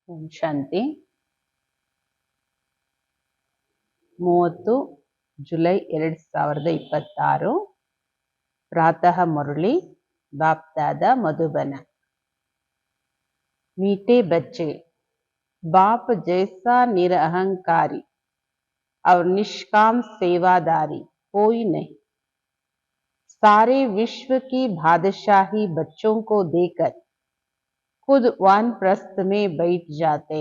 ಓಂ ಶಾಂತಿ 30 July 2026 प्रातः मुरली बाप दादा मधुबन। मीठे बच्चे, बाप जैसा निरअहंकारी और निष्काम सेवादारी कोई नहीं। सारे विश्व की बादशाही बच्चों को देकर खुद वानप्रस्थ में बैठ जाते।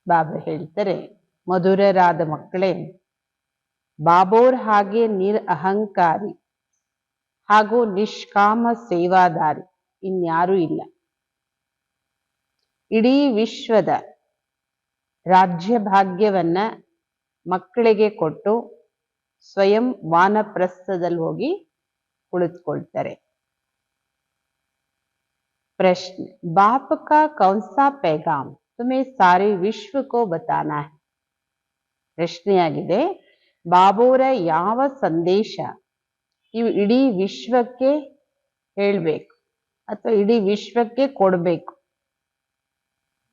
ಬಾಬಾ ಹೇಳ್ತಾರೆ, ಮಧುರರಾದ ಮಕ್ಕಳೇ, ಬಾಬೋರ್ ಹಾಗೆ ನಿರಅಹಂಕಾರಿ ಹಾಗೂ ನಿಷ್ಕಾಮ ಸೇವಾದಾರಿ ಇನ್ಯಾರೂ ಇಲ್ಲ. ಇಡೀ ವಿಶ್ವದ ರಾಜ್ಯ ಭಾಗ್ಯವನ್ನ ಮಕ್ಕಳಿಗೆ ಕೊಟ್ಟು ಸ್ವಯಂ ವಾನಪ್ರಸ್ಥದಲ್ಲಿ ಹೋಗಿ ಕುಳಿತುಕೊಳ್ತಾರೆ. ಪ್ರಶ್ನೆ, बाप का कौन सा पैगाम तुम्हें सारे विश्व को बताना है? ಪ್ರಶ್ನೆಯಾಗಿದೆ, ಬಾಬೋರ ಯಾವ ಸಂದೇಶ ನೀವು ಇಡೀ ವಿಶ್ವಕ್ಕೆ ಹೇಳಬೇಕು ಅಥವಾ ಇಡೀ ವಿಶ್ವಕ್ಕೆ ಕೊಡಬೇಕು?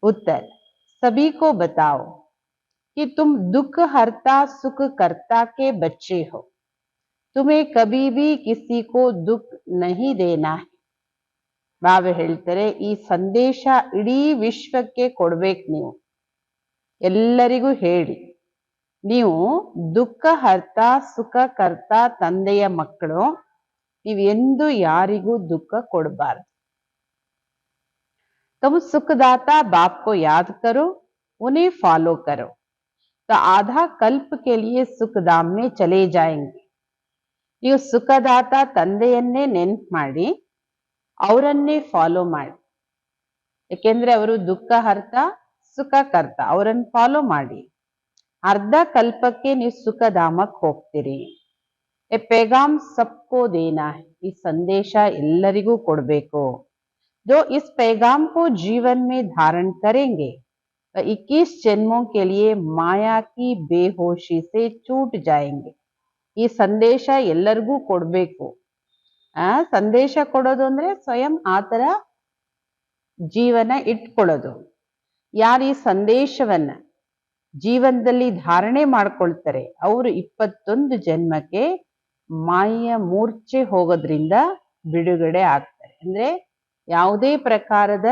उत्तर, सभी को बताओ कि तुम दुख हरता सुख करता के बच्चे हो। तुम्हें कभी भी किसी को दुख नहीं देना है. ಬಾಬಾ ಹೇಳ್ತಾರೆ, ಈ ಸಂದೇಶ ಇಡೀ ವಿಶ್ವಕ್ಕೆ ಕೊಡ್ಬೇಕು. ನೀವು ಎಲ್ಲರಿಗೂ ಹೇಳಿ, ನೀವು ದುಃಖ ಹರ್ತ ಸುಖ ಕರ್ತ ತಂದೆಯ ಮಕ್ಕಳು, ನೀವು ಎಂದು ಯಾರಿಗೂ ದುಃಖ ಕೊಡಬಾರ್ದು. तुम सुखदाता बाप को याद करो, उन्हें फॉलो करो तो आधा कल्प के लिए सुखधाम में चले जाएंगे. ನೀವು ಸುಖದಾತ ತಂದೆಯನ್ನೇ ನೆನ್ಪು ಮಾಡಿ ಅವರನ್ನೇ ಫಾಲೋ ಮಾಡಿ. ಯಾಕೆಂದ್ರೆ ಅವರು ದುಃಖ ಹರ್ತ ಸುಖ ಕರ್ತ, ಅವರನ್ನು ಫಾಲೋ ಮಾಡಿ ಅರ್ಧ ಕಲ್ಪಕ್ಕೆ ನೀವು ಸುಖಧಾಮಕ್ಕೆ ಹೋಗ್ತೀರಿ. ಎ ಪೈಗಾಮ್ ಸಬ್ಕೋ ದೇನಾ ಹೈ, ಈ ಸಂದೇಶ ಎಲ್ಲರಿಗೂ ಕೊಡಬೇಕು. जो इस पैगाम को जीवन में धारण करेंगे 21 जन्मों के लिए माया की बेहोशी से छूट जाएंगे. ಈ ಸಂದೇಶ ಎಲ್ಲರಿಗೂ ಕೊಡಬೇಕು. ಸಂದೇಶ ಕೊಡೋದು ಅಂದ್ರೆ ಸ್ವಯಂ ಆತರ ಜೀವನ ಇಟ್ಕೊಳ್ಳೋದು. ಯಾರು ಈ ಸಂದೇಶವನ್ನ ಜೀವನದಲ್ಲಿ ಧಾರಣೆ ಮಾಡ್ಕೊಳ್ತಾರೆ ಅವರು 21 ಜನ್ಮಕ್ಕೆ ಮಾಯೆಯ ಮೂರ್ಛೆ ಹೋಗೋದ್ರಿಂದ ಬಿಡುಗಡೆ ಆಗ್ತಾರೆ. ಅಂದ್ರೆ ಯಾವುದೇ ಪ್ರಕಾರದ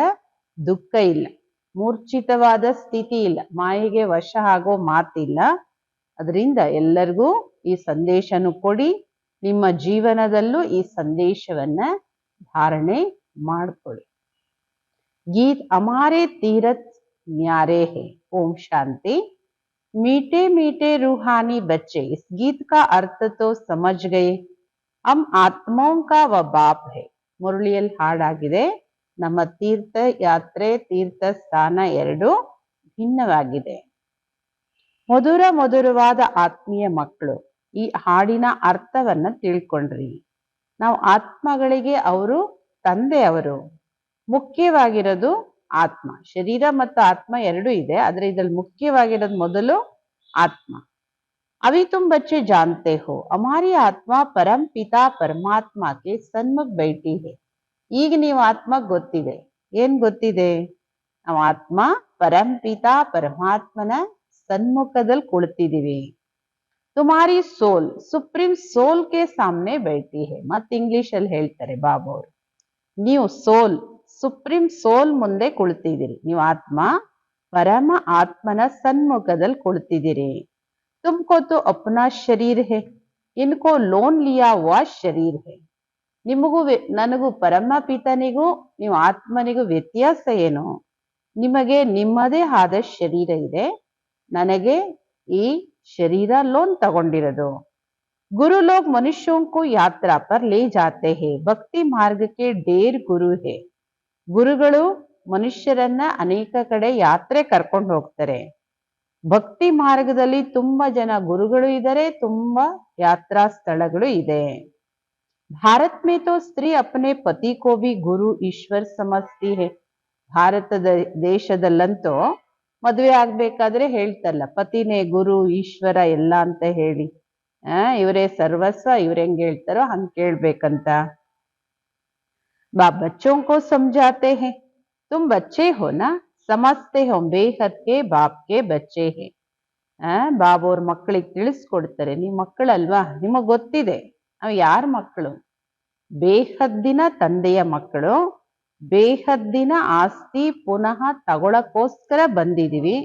ದುಃಖ ಇಲ್ಲ, ಮೂರ್ಛಿತವಾದ ಸ್ಥಿತಿ ಇಲ್ಲ, ಮಾಯೆಗೆ ವಶ ಆಗೋ ಮಾತಿಲ್ಲ. ಅದರಿಂದ ಎಲ್ಲರಿಗೂ ಈ ಸಂದೇಶನು ಕೊಡಿ, ನಿಮ್ಮ ಜೀವನದಲ್ಲೂ ಈ ಸಂದೇಶವನ್ನ ಧಾರಣೆ ಮಾಡ್ಕೊಳ್ಳಿ. ಗೀತ್ ಹಮಾರೆ ತೀರथ न्यारे है. ओम शांति. मीठे मीठे रूहानी बच्चे, इस गीत का अर्थ तो समझ गए. हम आत्माओं का वह बाप है. ಮುರಳಿಯಲ್ಲಿ ಹಾಡಾಗಿದೆ, ನಮ್ಮ ತೀರ್ಥ ಯಾತ್ರೆ ತೀರ್ಥ ಸ್ಥಾನ ಎರಡು ಭಿನ್ನವಾಗಿದೆ. ಮಧುರ ಮಧುರವಾದ ಆತ್ಮೀಯ ಮಕ್ಕಳು, ಈ ಹಾಡಿನ ಅರ್ಥವನ್ನ ತಿಳ್ಕೊಂಡ್ರಿ. ನಾವು ಆತ್ಮಗಳಿಗೆ ಅವರು ತಂದೆಯವರು. ಮುಖ್ಯವಾಗಿರೋದು ಆತ್ಮ. ಶರೀರ ಮತ್ತು ಆತ್ಮ ಎರಡು ಇದೆ, ಆದ್ರೆ ಇದ್ರಲ್ಲಿ ಮುಖ್ಯವಾಗಿರೋದು ಮೊದಲು ಆತ್ಮ. अभी तुम बच्चे जानते हो हमारी आत्मा परम पिता परमात्मा के सन्मुख बैठी है. ಈಗ ನೀವು ಆತ್ಮ ಗೊತ್ತಿದೆ. ಏನ್ ಗೊತ್ತಿದೆ? ನಾವು ಆತ್ಮ ಪರಂ ಪಿತಾ ಪರಮಾತ್ಮನ ಸನ್ಮುಖದಲ್ಲಿ ಕುಳಿತಿದೀವಿ. ತುಮಾರಿ ಸೋಲ್ ಸುಪ್ರೀಂ ಸೋಲ್ ಕೆ ಸಾಮ್ನೆ बैठी है. ಮತ್ತೆ ಇಂಗ್ಲಿಷ್ ಅಲ್ಲಿ ಹೇಳ್ತಾರೆ ಬಾಬಾ ಅವರು, ನೀವು ಸೋಲ್ ಸುಪ್ರೀಂ ಸೋಲ್ ಮುಂದೆ ಕುಳಿತಿದ್ದೀರಿ. ನೀವು ಆತ್ಮ ಪರಮ ಆತ್ಮನ ಸನ್ಮುಖದಲ್ಲಿ ಕುಳಿತಿದ್ದೀರಿ. तुमको तो अपना शरीर है, इनको लोन लिया हुआ शरीर है. ನಿಮಗೂ ನನಗೂ ಪರಮ ಪಿತನಿಗೂ ನೀವು ಆತ್ಮನಿಗೂ ವ್ಯತ್ಯಾಸ ಏನು? ನಿಮಗೆ ನಿಮ್ಮದೇ ಆದ ಶರೀರ ಇದೆ, ನನಗೆ ಈ ಶರೀರ ಲೋನ್ ತಗೊಂಡಿರೋದು. गुरु लोग मनुष्यों को यात्रा पर ले जाते हैं. ಭಕ್ತಿ ಮಾರ್ಗಕ್ಕೆ ढेर गुरु है. ಗುರುಗಳು ಮನುಷ್ಯರನ್ನ ಅನೇಕ ಕಡೆ ಯಾತ್ರೆ ಕರ್ಕೊಂಡು ಹೋಗ್ತಾರೆ. ಭಕ್ತಿ ಮಾರ್ಗದಲ್ಲಿ ತುಂಬಾ ಜನ ಗುರುಗಳು ಇದ್ದಾರೆ, ತುಂಬಾ ಯಾತ್ರಾ ಸ್ಥಳಗಳು ಇದೆ. ಭಾರತ में तो स्त्री अपने पति को भी गुरु ईश्वर समझती है. ಭಾರತದ ದೇಶದಲ್ಲಂತೂ ಮದುವೆ ಆಗ್ಬೇಕಾದ್ರೆ ಹೇಳ್ತಲ್ಲ, ಪತಿನೇ ಗುರು ಈಶ್ವರ ಎಲ್ಲ ಅಂತ ಹೇಳಿ. ಇವರೇ ಸರ್ವಸ್ವ, ಇವ್ರ ಹೆಂಗ್ ಹೇಳ್ತಾರೋ ಹಂಗ್ ಕೇಳ್ಬೇಕಂತ. बच्चों को समझाते हैं, तुम बच्चे हो ना, समझते हो बेहद के बाप के बच्चे हैं ಬಾಬು ಅವ್ರ ಮಕ್ಕಳಿಗೆ ತಿಳಿಸ್ಕೊಡ್ತಾರೆ, ನೀವು ಮಕ್ಕಳಲ್ವಾ, ನಿಮಗ್ ಗೊತ್ತಿದೆ ನಾವು ಯಾರ ಮಕ್ಕಳು, ಬೇಹದ್ದಿನ ತಂದೆಯ ಮಕ್ಕಳು, ಬೇಹದ್ದಿನ ಆಸ್ತಿ ಪುನಃ ತಗೊಳಕ್ಕೋಸ್ಕರ ಬಂದಿದೀವಿ.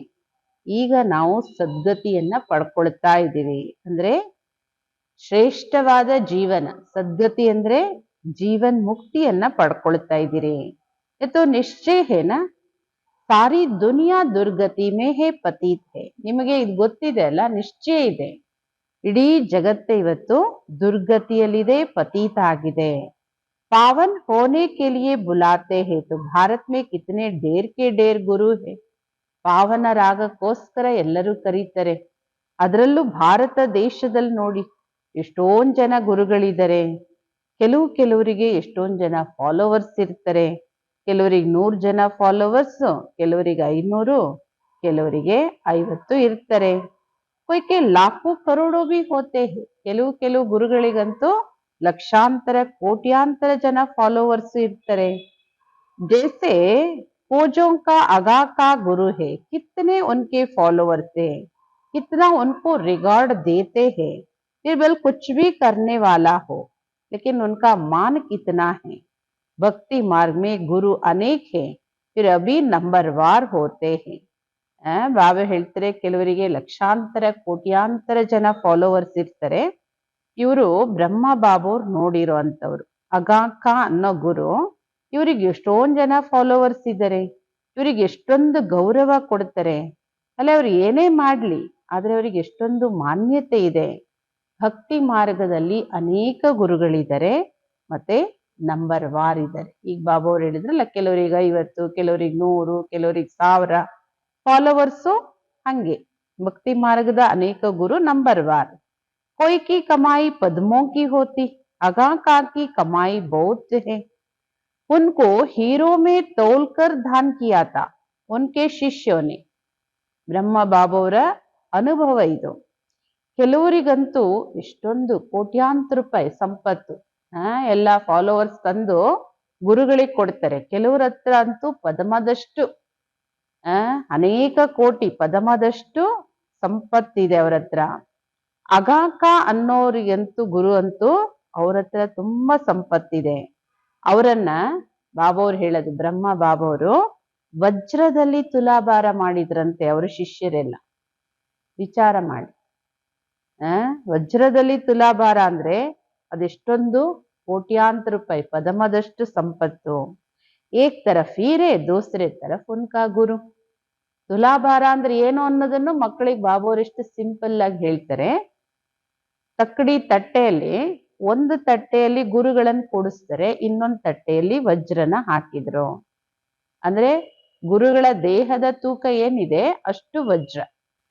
ಈಗ ನಾವು ಸದ್ಗತಿಯನ್ನ ಪಡ್ಕೊಳ್ತಾ ಇದ್ದೀವಿ. ಅಂದ್ರೆ ಶ್ರೇಷ್ಠವಾದ ಜೀವನ, ಸದ್ಗತಿ ಅಂದ್ರೆ ಜೀವನ್ ಮುಕ್ತಿಯನ್ನ ಪಡ್ಕೊಳ್ತಾ ಇದ್ದೀರಿ. ಇದು ನಿಶ್ಚಯ ಹೇನ ಸಾರಿ ದುನಿಯಾ ದುರ್ಗತಿ ಮೇ ಹೇ ಪತೀತ್ ಹೇ. ನಿಮಗೆ ಇದು ಗೊತ್ತಿದೆ ಅಲ್ಲ, ನಿಶ್ಚಯ ಇದೆ, ಇಡೀ ಜಗತ್ತೇ ಇವತ್ತು ದುರ್ಗತಿಯಲ್ಲಿದೆ, ಪತೀತ ಆಗಿದೆ. पावन होने के लिए बुलाते हैं तो भारत में कितने ढेर के ढेर गुरु है. ಪಾವನರಾಗಕ್ಕೋಸ್ಕರ ಎಲ್ಲರೂ ಕರೀತಾರೆ. ಅದರಲ್ಲೂ ಭಾರತ ದೇಶದಲ್ಲಿ ನೋಡಿ ಎಷ್ಟೊಂದ್ ಜನ ಗುರುಗಳಿದ್ದಾರೆ. ಕೆಲವರಿಗೆ ಎಷ್ಟೊಂದ್ ಜನ ಫಾಲೋವರ್ಸ್ ಇರ್ತಾರೆ. ಕೆಲವರಿಗೆ 100 ಜನ ಫಾಲೋವರ್ಸ್, ಕೆಲವರಿಗೆ 500, ಕೆಲವರಿಗೆ 50 ಇರ್ತಾರೆ. ಕೊಯ್ಕೆ ಲಾಖೋ ಕರೋಡೋ ಬಿ ಹೋತೆ ಹೇ. ಕೆಲವು ಗುರುಗಳಿಗಂತೂ ಲಕ್ಷಾಂತರ ಕೋಟ್ಯಾಂತರ ಜನ ಫಾಲೋವರ್ಸ್ ಇರ್ತಾರೆ. जैसे खोजों का आगा का गुरु है, कितने उनके फॉलोवर्स है, कितना उनको रिगार्ड देते हैं. फिर बल कुछ भी करने वाला हो लेकिन उनका मान कितना है. भक्ति मार्ग में गुरु अनेक है, फिर अभी नंबरवार होते हैं. ಬಾಬಾ ಹೇಳ್ತಾರೆ, ಕೆಲವರಿಗೆ ಲಕ್ಷಾಂತರ ಕೋಟ್ಯಾಂತರ ಜನ ಫಾಲೋವರ್ಸ್ ಇರ್ತಾರೆ. ಇವರು ಬ್ರಹ್ಮ ಬಾಬೋರ್ ನೋಡಿರೋ ಅಂತವ್ರು. ಅಗಾಕ ಅನ್ನೋ ಗುರು, ಇವ್ರಿಗೆ ಎಷ್ಟೊಂದ್ ಜನ ಫಾಲೋವರ್ಸ್ ಇದ್ದಾರೆ. ಇವ್ರಿಗೆ ಎಷ್ಟೊಂದು ಗೌರವ ಕೊಡ್ತಾರೆ. ಅಲ್ಲ, ಅವ್ರು ಏನೇ ಮಾಡ್ಲಿ ಆದ್ರೆ ಅವ್ರಿಗೆ ಎಷ್ಟೊಂದು ಮಾನ್ಯತೆ ಇದೆ. ಭಕ್ತಿ ಮಾರ್ಗದಲ್ಲಿ ಅನೇಕ ಗುರುಗಳಿದ್ದಾರೆ, ಮತ್ತೆ ನಂಬರ್ ವಾರ್ ಇದ್ದಾರೆ. ಈಗ ಬಾಬಾ ಅವ್ರು ಹೇಳಿದ್ರಲ್ಲ, ಕೆಲವರಿಗೆ 50, ಕೆಲವರಿಗೆ 100, ಕೆಲವರಿಗೆ 1000 ಫಾಲೋವರ್ಸು. ಹಂಗೆ ಭಕ್ತಿ ಮಾರ್ಗದ ಅನೇಕ ಗುರು ನಂಬರ್ ವಾರ್. कोई की कमाई पद्मों की होती, अगाका की कमाई बहुत है. उनको हीरो में तोलकर दान किया था उनके शिष्यों ने. ಬ್ರಹ್ಮ ಬಾಬೋರ ಅನುಭವ ಇದು. ಕೆಲವರಿಗಂತೂ ಎಷ್ಟೊಂದು ಕೋಟ್ಯಾಂತರ ರೂಪಾಯಿ ಸಂಪತ್ತು ಎಲ್ಲ ಫಾಲೋವರ್ಸ್ ತಂದು ಗುರುಗಳಿಗೆ ಕೊಡ್ತಾರೆ. ಕೆಲವ್ರ ಹತ್ರ ಅಂತೂ ಪದ್ಮದಷ್ಟು ಅನೇಕ ಕೋಟಿ ಪದ್ಮದಷ್ಟು ಸಂಪತ್ತಿದೆ ಅವ್ರ ಹತ್ರ. ಅಗಾಕ ಅನ್ನೋರಿಗಂತೂ ಗುರು ಅಂತೂ ಅವ್ರ ಹತ್ರ ತುಂಬಾ ಸಂಪತ್ತಿದೆ. ಅವರನ್ನ ಬಾಬೋರು ಹೇಳೋದು, ಬ್ರಹ್ಮ ಬಾಬೋರು ವಜ್ರದಲ್ಲಿ ತುಲಾಭಾರ ಮಾಡಿದ್ರಂತೆ ಅವ್ರ ಶಿಷ್ಯರೆಲ್ಲ. ವಿಚಾರ ಮಾಡಿ, ವಜ್ರದಲ್ಲಿ ತುಲಾಭಾರ ಅಂದ್ರೆ ಅದೆಷ್ಟೊಂದು ಕೋಟ್ಯಾಂತರ ರೂಪಾಯಿ ಪದಮದಷ್ಟು ಸಂಪತ್ತು. ಏಕ್ ತರಫ್ ಹೀರೆ ದೂಸರೆ ತರಫ್ ಉನ್ಕಾ ಗುರು. ತುಲಾಭಾರ ಅಂದ್ರೆ ಏನು ಅನ್ನೋದನ್ನು ಮಕ್ಕಳಿಗೆ ಬಾಬೋರು ಎಷ್ಟು ಸಿಂಪಲ್ ಆಗಿ ಹೇಳ್ತಾರೆ. ತಕ್ಕಡಿ ತಟ್ಟೆಯಲ್ಲಿ ಒಂದು ತಟ್ಟೆಯಲ್ಲಿ ಗುರುಗಳನ್ನ ಕೂಡಿಸ್ತಾರೆ, ಇನ್ನೊಂದು ತಟ್ಟೆಯಲ್ಲಿ ವಜ್ರನ ಹಾಕಿದ್ರು. ಅಂದ್ರೆ ಗುರುಗಳ ದೇಹದ ತೂಕ ಏನಿದೆ ಅಷ್ಟು ವಜ್ರ.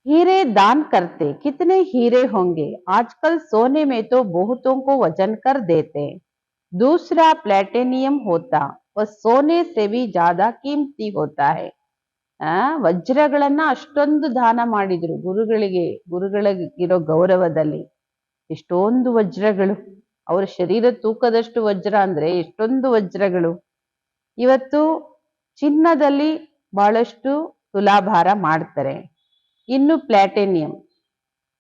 हीरे दान करते, कितने हीरे होंगे. आजकल सोने में तो बहुतों को वजन कर देते. दूसरा प्लेटिनियम होता, वह सोने से भी ज्यादा कीमती होता है. ವಜ್ರಗಳನ್ನ ಅಷ್ಟೊಂದು ದಾನ ಮಾಡಿದ್ರು ಗುರುಗಳಿಗಿರೋ ಗೌರವದಲ್ಲಿ. ಎಷ್ಟೊಂದು ವಜ್ರಗಳು, ಅವರ ಶರೀರ ತೂಕದಷ್ಟು ವಜ್ರ ಅಂದ್ರೆ ಎಷ್ಟೊಂದು ವಜ್ರಗಳು. ಇವತ್ತು ಚಿನ್ನದಲ್ಲಿ ಬಹಳಷ್ಟು ತುಲಾಭಾರ ಮಾಡ್ತಾರೆ. ಇನ್ನು ಪ್ಲಾಟಿನಿಯಂ,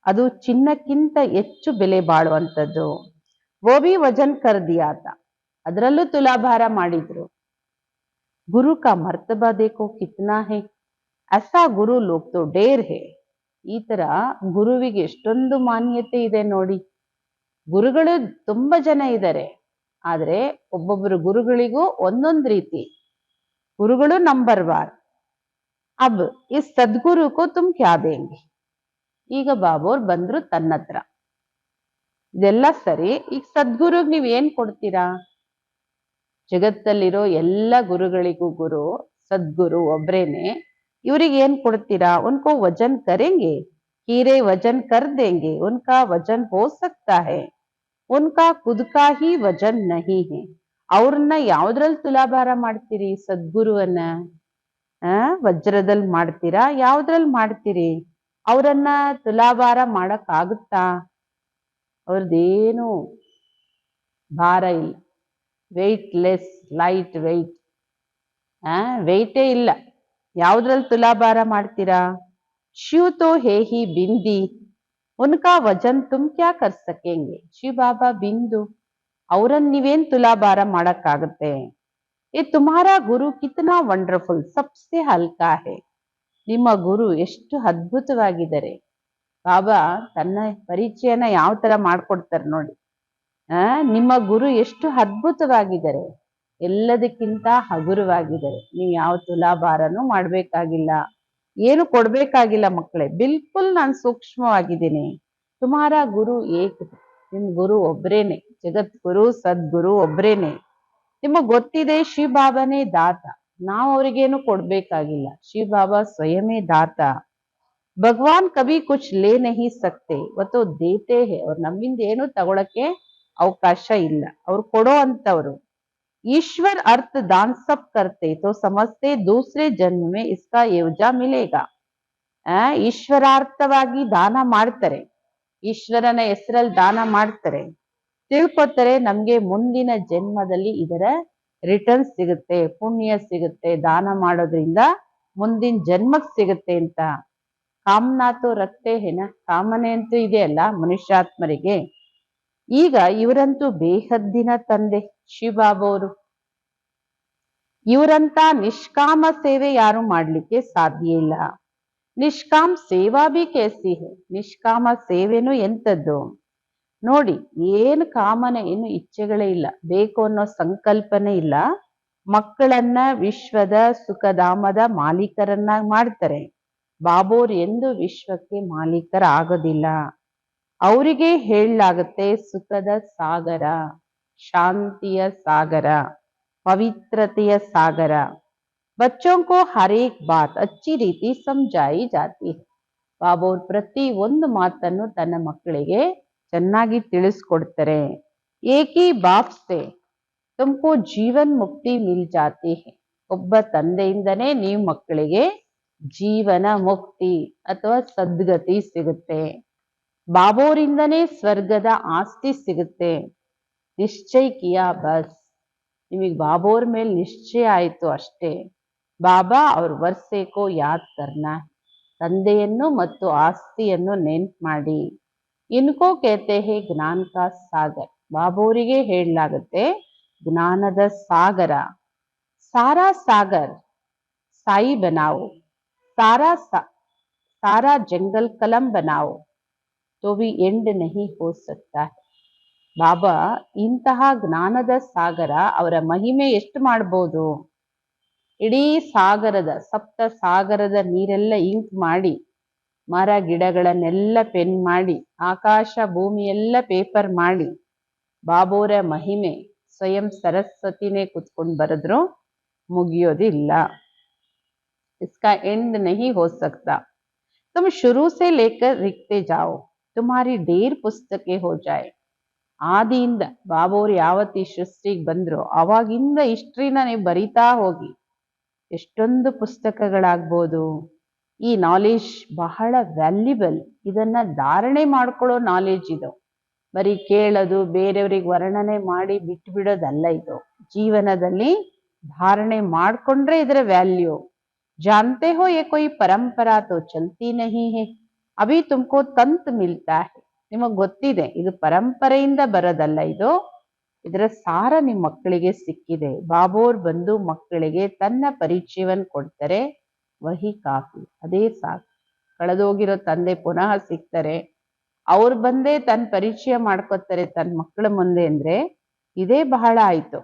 ಅದು ಚಿನ್ನಕ್ಕಿಂತ ಹೆಚ್ಚು ಬೆಲೆ ಬಾಳುವಂಥದ್ದು. ಗೋಬಿ ವಜನ್ ಕರ್ ದಿಯಾ ತಾ, ಅದರಲ್ಲೂ ತುಲಾಭಾರ ಮಾಡಿದ್ರು. ಗುರು ಕಾ ಮರ್ತಬಾ ದೇಖೋ ಕಿತ್ನಾ ಹೈ, ಅಸಾ ಗುರು ಲೋಕ್ ತೋ ಡೇರ್ ಹೇ. ಈ ತರ ಗುರುವಿಗೆ ಎಷ್ಟೊಂದು ಮಾನ್ಯತೆ ಇದೆ ನೋಡಿ. ಗುರುಗಳು ತುಂಬಾ ಜನ ಇದ್ದಾರೆ, ಆದ್ರೆ ಒಬ್ಬೊಬ್ಬರು ಗುರುಗಳಿಗೂ ಒಂದೊಂದು ರೀತಿ. ಗುರುಗಳು ನಂಬರ್ ವಾರ್. ಅಬ್ ಈ ಸದ್ಗುರು ಕೋ ತುಮ್ ಕ್ಯಾ ದೇಂಗೆ. ಈಗ ಬಾಬೋರ್ ಬಂದ್ರು ತನ್ನತ್ರ. ಇದೆಲ್ಲ ಸರಿ, ಈಗ ಸದ್ಗುರುಗ್ ನೀವ್ ಏನ್ ಕೊಡ್ತೀರಾ? ಜಗತ್ತಲ್ಲಿರೋ ಎಲ್ಲ ಗುರುಗಳಿಗೂ ಗುರು ಸದ್ಗುರು ಒಬ್ರೇನೆ. ಇವ್ರಿಗೆ ಏನ್ ಕೊಡ್ತೀರಾ? ಉನ್ಕೋ ವಜನ್ ಕರೆಂಗೆ, ಹೀರೆ ವಜನ್ ಕರ್ ದೇಂಗೆ, ಉನ್ಕಾ ವಜನ್ ಹೋ ಸಕ್ತಾ ಹೈ, ಉನ್ಕಾ ಖುದ್ ಕಾ ಹಿ ವಜನ್ ನಹಿ ಹೈ. ಅವ್ರನ್ನ ಯಾವ್ದ್ರಲ್ಲಿ ತುಲಾಭಾರ ಮಾಡ್ತೀರಿ? ಸದ್ಗುರುವನ್ನ ವಜ್ರದಲ್ಲಿ ಮಾಡ್ತೀರಾ? ಯಾವ್ದ್ರಲ್ಲಿ ಮಾಡ್ತೀರಿ? ಅವರನ್ನ ತುಲಾಭಾರ ಮಾಡಕ್ ಆಗುತ್ತಾ? ಅವ್ರದ್ದೇನು ಭಾರ ಇಲ್ಲ, ವೆಯ್ಟ್ ಲೆಸ್, ಲೈಟ್ ವೆಯ್ಟ್, ವೆಯ್ಟೇ ಇಲ್ಲ. ಯಾವ್ದ್ರಲ್ಲಿ ತುಲಾಭಾರ ಮಾಡ್ತೀರಾ? ಶಿವ್ ತೋ ಹೇ ಹಿ ಬಿಂದಿ, ಉನ್ಕಾ ವಜನ್ ತುಮ್ ಕ್ಯಾ ಕರ್ ಸಕೆಂಗೆ. ಶಿವ್ ಬಾಬಾ ಬಿಂದು, ಅವರನ್ನ ನೀವೇನ್ ತುಲಾಭಾರ ಮಾಡಕ್ಕಾಗತ್ತೆ? ये तुम्हारा गुरु कितना ವಂಡರ್ಫುಲ್, ಸಬ್ಸೆ ಹಲ್ಕಾ ಹೇ. ನಿಮ್ಮ ಗುರು ಎಷ್ಟು ಅದ್ಭುತವಾಗಿದ್ದಾರೆ. ಬಾಬಾ ತನ್ನ ಪರಿಚಯನ ಯಾವ ತರ ಮಾಡ್ಕೊಡ್ತಾರೆ ನೋಡಿ. ನಿಮ್ಮ ಗುರು ಎಷ್ಟು ಅದ್ಭುತವಾಗಿದ್ದಾರೆ, ಎಲ್ಲದಕ್ಕಿಂತ ಹಗುರವಾಗಿದ್ದಾರೆ. ನೀವು ಯಾವ ತುಲಾಭಾರನೂ ಮಾಡ್ಬೇಕಾಗಿಲ್ಲ, ಏನು ಕೊಡ್ಬೇಕಾಗಿಲ್ಲ ಮಕ್ಕಳೇ. ಬಿಲ್ಕುಲ್ ನಾನು ಸೂಕ್ಷ್ಮವಾಗಿದ್ದೀನಿ. ತುಮಾರ ಗುರು ಏಕ್, ನಿಮ್ ಗುರು ಒಬ್ರೇನೆ, ಜಗದ್ಗುರು ಸದ್ಗುರು ಒಬ್ರೇನೆ. ನಿಮಗ್ ಗೊತ್ತಿದೆ ಶಿವ ಬಾಬಾನೇ ದಾತ, ನಾವು ಅವ್ರಿಗೇನು ಕೊಡ್ಬೇಕಾಗಿಲ್ಲ. ಶಿವ ಬಾಬಾ ಸ್ವಯಮೇ ದಾತ. ಭಗವಾನ್ ಕಭಿ ಕುಚ್ ಲೇ ನಹಿ ಸಕ್ತೆ, ಇವತ್ತು ದೇತೆ ಹೇ. ಅವ್ರು ನಮ್ಮಿಂದ ಏನು ತಗೊಳಕ್ಕೆ ಅವಕಾಶ ಇಲ್ಲ, ಅವ್ರು ಕೊಡೋ ಅಂತವ್ರು. ಈಶ್ವರ್ ಅರ್ಥ ದಾನ್ ಸಬ್ ಕರ್ತೆ ತೋ ಸಮಸ್ತೆ ದೂಸರೆ ಜನ್ಮ ಮೇ ಇಸ್ಕಾ ಏವಜಾ ಮಿಲೇಗಾ. ಈಶ್ವರಾರ್ಥವಾಗಿ ದಾನ ಮಾಡ್ತಾರೆ, ಈಶ್ವರನ ಹೆಸರಲ್ಲಿ ದಾನ ಮಾಡ್ತಾರೆ, ತಿಳ್ಕೊತಾರೆ ನಮ್ಗೆ ಮುಂದಿನ ಜನ್ಮದಲ್ಲಿ ಇದರ ರಿಟರ್ನ್ ಸಿಗುತ್ತೆ, ಪುಣ್ಯ ಸಿಗುತ್ತೆ, ದಾನ ಮಾಡೋದ್ರಿಂದ ಮುಂದಿನ ಜನ್ಮಕ್ ಸಿಗುತ್ತೆ ಅಂತ. ಕಾಮನಾತು ರಕ್ತೆ ಹೇನ, ಕಾಮನೆ ಅಂತೂ ಇದೆಯಲ್ಲ ಮನುಷ್ಯಾತ್ಮರಿಗೆ. ಈಗ ಇವರಂತೂ ಬೇಹದ್ದಿನ ತಂದೆ ಶಿವಬಾಬಾ ಅವರು. ಇವರಂತ ನಿಷ್ಕಾಮ ಸೇವೆ ಯಾರು ಮಾಡ್ಲಿಕ್ಕೆ ಸಾಧ್ಯ ಇಲ್ಲ. ನಿಷ್ಕಾಮ ಸೇವಾ ಬಿ ಕೇಸಿ ಹೇ, ನಿಷ್ಕಾಮ ಸೇವೆನೂ ಎಂತದ್ದು ನೋಡಿ. ಏನು ಕಾಮನೆ, ಏನು ಇಚ್ಛೆಗಳೇ ಇಲ್ಲ, ಬೇಕು ಅನ್ನೋ ಸಂಕಲ್ಪನೆ ಇಲ್ಲ. ಮಕ್ಕಳನ್ನ ವಿಶ್ವದ ಸುಖಧಾಮದ ಮಾಲೀಕರನ್ನಾಗಿ ಮಾಡ್ತಾರೆ. ಬಾಬೋರ್ ಎಂದು ವಿಶ್ವಕ್ಕೆ ಮಾಲೀಕರಾಗೋದಿಲ್ಲ. ಅವರಿಗೆ ಹೇಳಲಾಗುತ್ತೆ ಸುಖದ ಸಾಗರ, ಶಾಂತಿಯ ಸಾಗರ, ಪವಿತ್ರತೆಯ ಸಾಗರ. ಬಚ್ಚೋं को हर एक बात अच्छी ರೀತಿ ಸಮಜಾಯಿ ಜಾತಿ है. ಬಾಬೋರ್ ಪ್ರತಿ ಒಂದು ಮಾತನ್ನು ತನ್ನ ಮಕ್ಕಳಿಗೆ ಚೆನ್ನಾಗಿ ತಿಳಿಸ್ಕೊಡ್ತಾರೆ. ಏಕಿ ಬಾಪ್ ಸೆ ತುಮಕೋ ಜೀವನ್ ಮುಕ್ತಿ ಮಿಲ್ ಜಾತಿ ಹೇ. ಒಬ್ಬ ತಂದೆಯಿಂದನೇ ನೀವು ಮಕ್ಕಳಿಗೆ ಜೀವನ ಮುಕ್ತಿ ಅಥವಾ ಸದ್ಗತಿ ಸಿಗುತ್ತೆ. ಬಾಬೋರಿಂದನೇ ಸ್ವರ್ಗದ ಆಸ್ತಿ ಸಿಗುತ್ತೆ. ನಿಶ್ಚಯ ಕಿಯಾ ಬಸ್, ನಿಮಗೆ ಬಾಬೋರ್ ಮೇಲೆ ನಿಶ್ಚಯ ಆಯ್ತು ಅಷ್ಟೇ. ಬಾಬಾ ಅವ್ರ ವರ್ಷೆಕೋ ಯಾದ್ ಕರ್ನಾ, ತಂದೆಯನ್ನು ಮತ್ತು ಆಸ್ತಿಯನ್ನು ನೆನ್ಪು ಮಾಡಿ. ಇನ್ಕೋ ಕೇತೆ ಹೇ ಜ್ಞಾನ ಕಾ ಸಾಗರ್. ಬಾಬೋರಿಗೆ ಹೇಳಲಾಗುತ್ತೆ ಜ್ಞಾನದ ಸಾಗರ. ಸಾರಾ ಸಾಗರ್ ಸಾಯಿ ಬನಾओ, ಸಾರಾ ಜಂಗಲ್ ಕಲಂ ಬನಾओ तो भी ಎಂಡ್ ನಹಿ ಹೋ ಸಕ್ತಾ ಹೈ. ಬಾಬಾ ಇಂತಹ ಜ್ಞಾನದ ಸಾಗರ, ಅವರ ಮಹಿಮೆ ಎಷ್ಟು ಮಾಡ್ಬೋದು. ಇಡೀ ಸಾಗರದ, ಸಪ್ತ ಸಾಗರದ ನೀರೆಲ್ಲ ಇಂಕ್ ಮಾಡಿ, ಮರ ಗಿಡಗಳನ್ನೆಲ್ಲ ಪೆನ್ ಮಾಡಿ, ಆಕಾಶ ಭೂಮಿ ಎಲ್ಲ ಪೇಪರ್ ಮಾಡಿ, ಬಾಬೋರ ಮಹಿಮೆ ಸ್ವಯಂ ಸರಸ್ವತಿನೇ ಕುತ್ಕೊಂಡು ಬರೆದ್ರು ಮುಗಿಯೋದಿಲ್ಲ. इसका एंड नहीं हो सकता. तुम शुरू से लेकर लिखते जाओ, तुम्हारी ढेर पुस्तकें हो जाए. ಆದಿಯಿಂದ ಬಾಬೋರು ಯಾವತ್ತು ಈ ಸೃಷ್ಟಿಗೆ ಬಂದ್ರು ಅವಾಗಿಂದ ಹಿಸ್ಟ್ರಿನ ನೀವು ಬರಿತಾ ಹೋಗಿ, ಎಷ್ಟೊಂದು ಪುಸ್ತಕಗಳಾಗ್ಬೋದು. ಈ ನಾಲೆಜ್ ಬಹಳ ವ್ಯಾಲ್ಯುಬಲ್. ಇದನ್ನ ಧಾರಣೆ ಮಾಡ್ಕೊಳ್ಳೋ ನಾಲೆಜ್ ಇದು. ಬರೀ ಕೇಳೋದು, ಬೇರೆಯವ್ರಿಗೆ ವರ್ಣನೆ ಮಾಡಿ ಬಿಟ್ಟು ಬಿಡೋದಲ್ಲ ಇದು. ಜೀವನದಲ್ಲಿ ಧಾರಣೆ ಮಾಡ್ಕೊಂಡ್ರೆ ಇದರ ವ್ಯಾಲ್ಯೂ. जानते हो ये कोई परंपरा तो चलती नहीं है, अभी तुमको तंत मिलता है. ನಿಮಗ್ ಗೊತ್ತಿದೆ ಇದು ಪರಂಪರೆಯಿಂದ ಬರೋದಲ್ಲ, ಇದು ಇದರ ಸಾರ ನಿಮ್ ಮಕ್ಕಳಿಗೆ ಸಿಕ್ಕಿದೆ. ಬಾಬೋರ್ ಬಂದು ಮಕ್ಕಳಿಗೆ ತನ್ನ ಪರಿಚಯವನ್ನು ಕೊಡ್ತಾರೆ. ವಹಿ ಕಾಫಿ, ಅದೇ ಸಾಕು. ಕಳೆದೋಗಿರೋ ತಂದೆ ಪುನಃ ಸಿಗ್ತಾರೆ, ಅವ್ರು ಬಂದೇ ತನ್ನ ಪರಿಚಯ ಮಾಡ್ಕೊತಾರೆ ತನ್ನ ಮಕ್ಕಳ ಮುಂದೆ ಅಂದ್ರೆ ಇದೇ ಬಹಳ ಆಯ್ತು.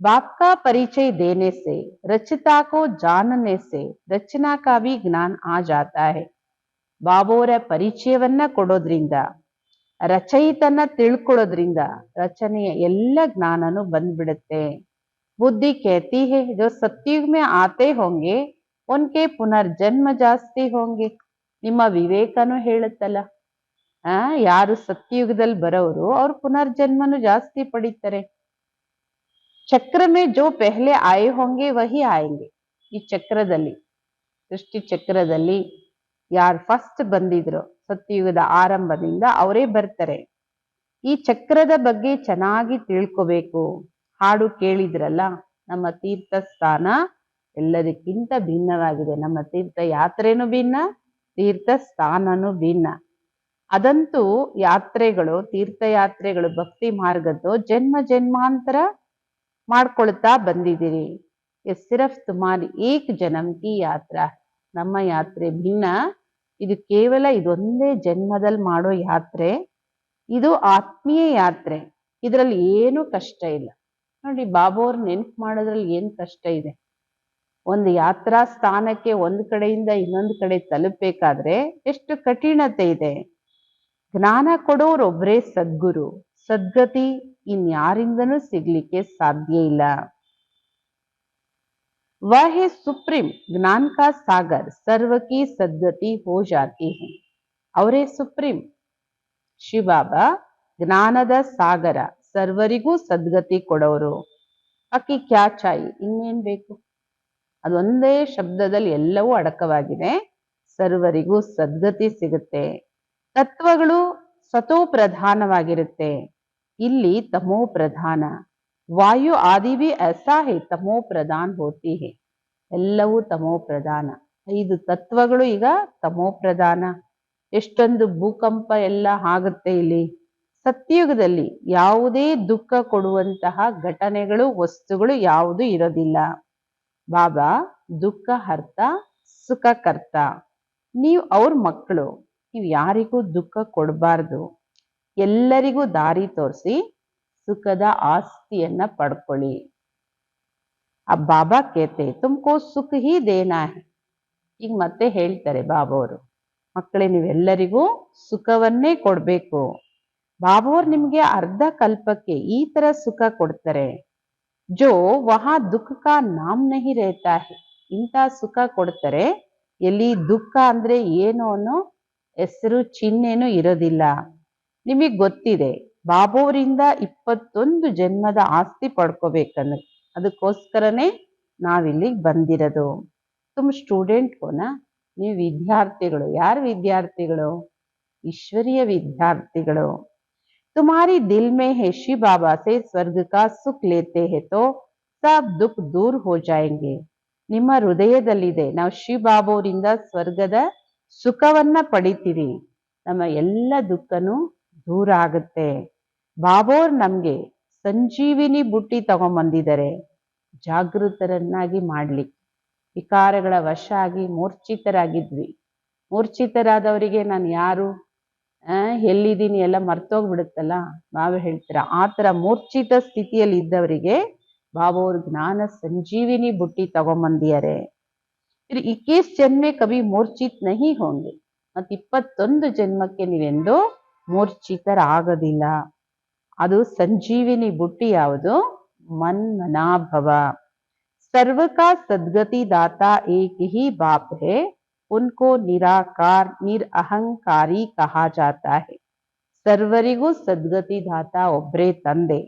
बाप का परिचय देने से, रचता को जानने से रचना का भी ज्ञान आ जाता है. ಬಾಬೋರ ಪರಿಚಯವನ್ನ ಕೊಡೋದ್ರಿಂದ, ರಚಯಿತನ ತಿಳ್ಕೊಳ್ಳೋದ್ರಿಂದ ರಚನೆಯ ಎಲ್ಲ ಜ್ಞಾನನು ಬಂದ್ಬಿಡುತ್ತೆ. ಬುದ್ಧಿ कहती है जो सतयुग में आते होंगे उनके पुनर्जन्म ಜಾಸ್ತಿ होंगे. ನಿಮ್ಮ ವಿವೇಕನು ಹೇಳುತ್ತಲ್ಲ, ಯಾರು ಸತ್ಯಯುಗದಲ್ಲಿ ಬರೋರು ಅವ್ರು ಪುನರ್ಜನ್ಮನು ಜಾಸ್ತಿ ಪಡಿತಾರೆ. ಚಕ್ರ ಮೇ ಜೋ ಪೆಹ್ಲೆ ಆಯೆ ಹೋಂಗೆ ವಹಿ ಆಯೆಂಗೆ. ಈ ಚಕ್ರದಲ್ಲಿ, ಸೃಷ್ಟಿ ಚಕ್ರದಲ್ಲಿ ಯಾರು ಫಸ್ಟ್ ಬಂದಿದ್ರು ಸತ್ಯಯುಗದ ಆರಂಭದಿಂದ ಅವರೇ ಬರ್ತಾರೆ. ಈ ಚಕ್ರದ ಬಗ್ಗೆ ಚೆನ್ನಾಗಿ ತಿಳ್ಕೋಬೇಕು. ಹಾಡು ಕೇಳಿದ್ರಲ್ಲ, ನಮ್ಮ ತೀರ್ಥ ಸ್ಥಾನ ಎಲ್ಲದಕ್ಕಿಂತ ಭಿನ್ನವಾಗಿದೆ. ನಮ್ಮ ತೀರ್ಥ ಯಾತ್ರೆನೂ ಭಿನ್ನ, ತೀರ್ಥ ಸ್ಥಾನನೂ ಭಿನ್ನ. ಅದಂತೂ ಯಾತ್ರೆಗಳು, ತೀರ್ಥಯಾತ್ರೆಗಳು ಭಕ್ತಿ ಮಾರ್ಗದ್ದು ಜನ್ಮ ಜನ್ಮಾಂತರ ಮಾಡ್ಕೊಳ್ತಾ ಬಂದಿದ್ದೀರಿ. ಸಿರಫ್ ತುಮಾರಿ ಏಕ್ ಜನ್ಮ ಕಿ ಯಾತ್ರಾ. ನಮ್ಮ ಯಾತ್ರೆ ಭಿನ್ನ. ಇದು ಕೇವಲ ಇದೊಂದೇ ಜನ್ಮದಲ್ಲಿ ಮಾಡೋ ಯಾತ್ರೆ. ಇದು ಆತ್ಮೀಯ ಯಾತ್ರೆ. ಇದರಲ್ಲಿ ಏನು ಕಷ್ಟ ಇಲ್ಲ. ನೋಡಿ, ಬಾಬಾವ್ರ ನೆನ್ಪು ಮಾಡೋದ್ರಲ್ಲಿ ಏನ್ ಕಷ್ಟ ಇದೆ? ಒಂದು ಯಾತ್ರಾ ಸ್ಥಾನಕ್ಕೆ ಒಂದು ಕಡೆಯಿಂದ ಇನ್ನೊಂದು ಕಡೆ ತಲುಪಬೇಕಾದ್ರೆ ಎಷ್ಟು ಕಠಿಣತೆ ಇದೆ. ಜ್ಞಾನ ಕೊಡೋರೊಬ್ರೇ ಸದ್ಗುರು. ಸದ್ಗತಿ ಇನ್ಯಾರಿಂದನೂ ಸಿಗ್ಲಿಕ್ಕೆ ಸಾಧ್ಯ ಇಲ್ಲ. वह है सुप्रीम ज्ञान का सागर, सर्व की सद्गति हो जाती है. ಅವರೇ ಸುಪ್ರೀಂ ಶಿವಬಾಬಾ, ಜ್ಞಾನದ ಸಾಗರ, ಸರ್ವರಿಗೂ ಸದ್ಗತಿ ಕೊಡೋರು. ಅಕ್ಕಿ ಕ್ಯಾ ಚಾಯಿ, ಇನ್ನೇನ್ ಬೇಕು? ಅದೊಂದೇ ಶಬ್ದದಲ್ಲಿ ಎಲ್ಲವೂ ಅಡಕವಾಗಿದೆ. ಸರ್ವರಿಗೂ ಸದ್ಗತಿ ಸಿಗುತ್ತೆ. ತತ್ವಗಳು ಸತೋ ಪ್ರಧಾನವಾಗಿರುತ್ತೆ, ಇಲ್ಲಿ ತಮೋ ಪ್ರಧಾನ. ವಾಯು ಆದಿ ಭಿ ಐಸಾ ಹೇ, ತಮೋ ಪ್ರಧಾನ್ ಹೋತಿ ಹೇ. ಎಲ್ಲವೂ ತಮೋ ಪ್ರಧಾನ. 5 ತತ್ವಗಳು ಈಗ ತಮೋ ಪ್ರಧಾನ. ಎಷ್ಟೊಂದು ಭೂಕಂಪ ಎಲ್ಲ ಆಗುತ್ತೆ ಇಲ್ಲಿ. ಸತ್ಯಯುಗದಲ್ಲಿ ಯಾವುದೇ ದುಃಖ ಕೊಡುವಂತಹ ಘಟನೆಗಳು, ವಸ್ತುಗಳು ಯಾವುದು ಇರೋದಿಲ್ಲ. ಬಾಬಾ ದುಃಖ ಹರ್ತ, ಸುಖ ಕರ್ತ. ನೀವು ಅವ್ರ ಮಕ್ಕಳು, ನೀವು ಯಾರಿಗೂ ದುಃಖ ಕೊಡಬಾರ್ದು. ಎಲ್ಲರಿಗೂ ದಾರಿ ತೋರಿಸಿ ಸುಖದ ಆಸ್ತಿಯನ್ನ ಪಡ್ಕೊಳ್ಳಿ. ಆ ಬಾಬಾ ಕೇತೆ ತುಮ್ಕೋ ಸುಖ ಹಿ ದೇನಾ ಹೈ. ಈಗ ಮತ್ತೆ ಹೇಳ್ತಾರೆ ಬಾಬಾವರು, ಮಕ್ಕಳೇ ನೀವೆಲ್ಲರಿಗೂ ಸುಖವನ್ನೇ ಕೊಡ್ಬೇಕು. ಬಾಬಾವ್ರು ನಿಮ್ಗೆ ಅರ್ಧ ಕಲ್ಪಕ್ಕೆ ಈ ತರ ಸುಖ ಕೊಡ್ತಾರೆ. ಜೋ ವಹಾ ದುಃಖ ಕಾ ನಾಮ್ ನಹಿ ರೇತಾ ಹೈ. ಇಂಥ ಸುಖ ಕೊಡ್ತಾರೆ ಎಲ್ಲಿ ದುಃಖ ಅಂದ್ರೆ ಏನು ಅನ್ನೋ ಹೆಸರು ಚಿಹ್ನೆನೂ ಇರೋದಿಲ್ಲ. ನಿಮಗ್ ಗೊತ್ತಿದೆ, ಬಾಬೋರಿಂದ 21 ಜನ್ಮದ ಆಸ್ತಿ ಪಡ್ಕೋಬೇಕಂದ್ರೆ ಅದಕ್ಕೋಸ್ಕರನೇ ನಾವಿಲ್ಲಿಗೆ ಬಂದಿರೋದು. ತುಮ್ ಸ್ಟೂಡೆಂಟ್ ಹೋನ, ನೀವು ವಿದ್ಯಾರ್ಥಿಗಳು. ಯಾರು ವಿದ್ಯಾರ್ಥಿಗಳು? ಈಶ್ವರೀಯ ವಿದ್ಯಾರ್ಥಿಗಳು. तुम्हारी दिल में है शिव बाबा से स्वर्ग का सुख लेते हैं तो सब दुख दूर हो जाएंगे. ನಿಮ್ಮ ಹೃದಯದಲ್ಲಿದೆ, ನಾವು ಶಿವ ಬಾಬೋರಿಂದ ಸ್ವರ್ಗದ ಸುಖವನ್ನ ಪಡಿತೀವಿ, ನಮ್ಮ ಎಲ್ಲ ದುಃಖನೂ ದೂರ ಆಗುತ್ತೆ. ಬಾಬೋರ್ ನಮ್ಗೆ ಸಂಜೀವಿನಿ ಬುಟ್ಟಿ ತಗೊಂಬಂದಿದ್ದಾರೆ, ಜಾಗೃತರನ್ನಾಗಿ ಮಾಡ್ಲಿಕ್ಕೆ. ವಿಕಾರಗಳ ವಶ ಆಗಿ ಮೂರ್ಛಿತರಾಗಿದ್ವಿ. ಮೂರ್ಛಿತರಾದವರಿಗೆ ನಾನು ಯಾರು, ಎಲ್ಲಿದ್ದೀನಿ ಎಲ್ಲ ಮರ್ತೋಗ್ಬಿಡುತ್ತಲ್ಲ. ಬಾಬಾ ಹೇಳ್ತೀರ, ಆ ತರ ಮೂರ್ಛಿತ ಸ್ಥಿತಿಯಲ್ಲಿ ಇದ್ದವರಿಗೆ ಬಾಬೋರ್ ಜ್ಞಾನ ಸಂಜೀವಿನಿ ಬುಟ್ಟಿ ತಗೊಂಬಂದಿದ್ದಾರೆ. 21 ಜನ್ಮೆ ಕವಿ ಮೂರ್ಛಿತ್ ನಹಿ ಹೋಂಗೆ. ಮತ್ 21 ಜನ್ಮಕ್ಕೆ ನೀವೆಂದು ಮೂರ್ಛಿತರಾಗೋದಿಲ್ಲ. ಅದು ಸಂಜೀವಿನಿ ಬುಟ್ಟಿ ಯಾವುದು? ಮನ್ಮನಾಭವ. ಸರ್ವ ಕಾ ಸದ್ಗತಿ ದಾತಾ ಏಕ್ ಹಿ ಬಾಪ್ ಹೇ, ಉನ್ಕೋ ನಿರಾಕಾರ ನಿರಹಂಕಾರಿ ಕಹಾ ಜಾತಾ ಹೇ. ಸರ್ವರಿಗೂ ಸದ್ಗತಿ ದಾತ ಒಬ್ರೇ ತಂದೆ,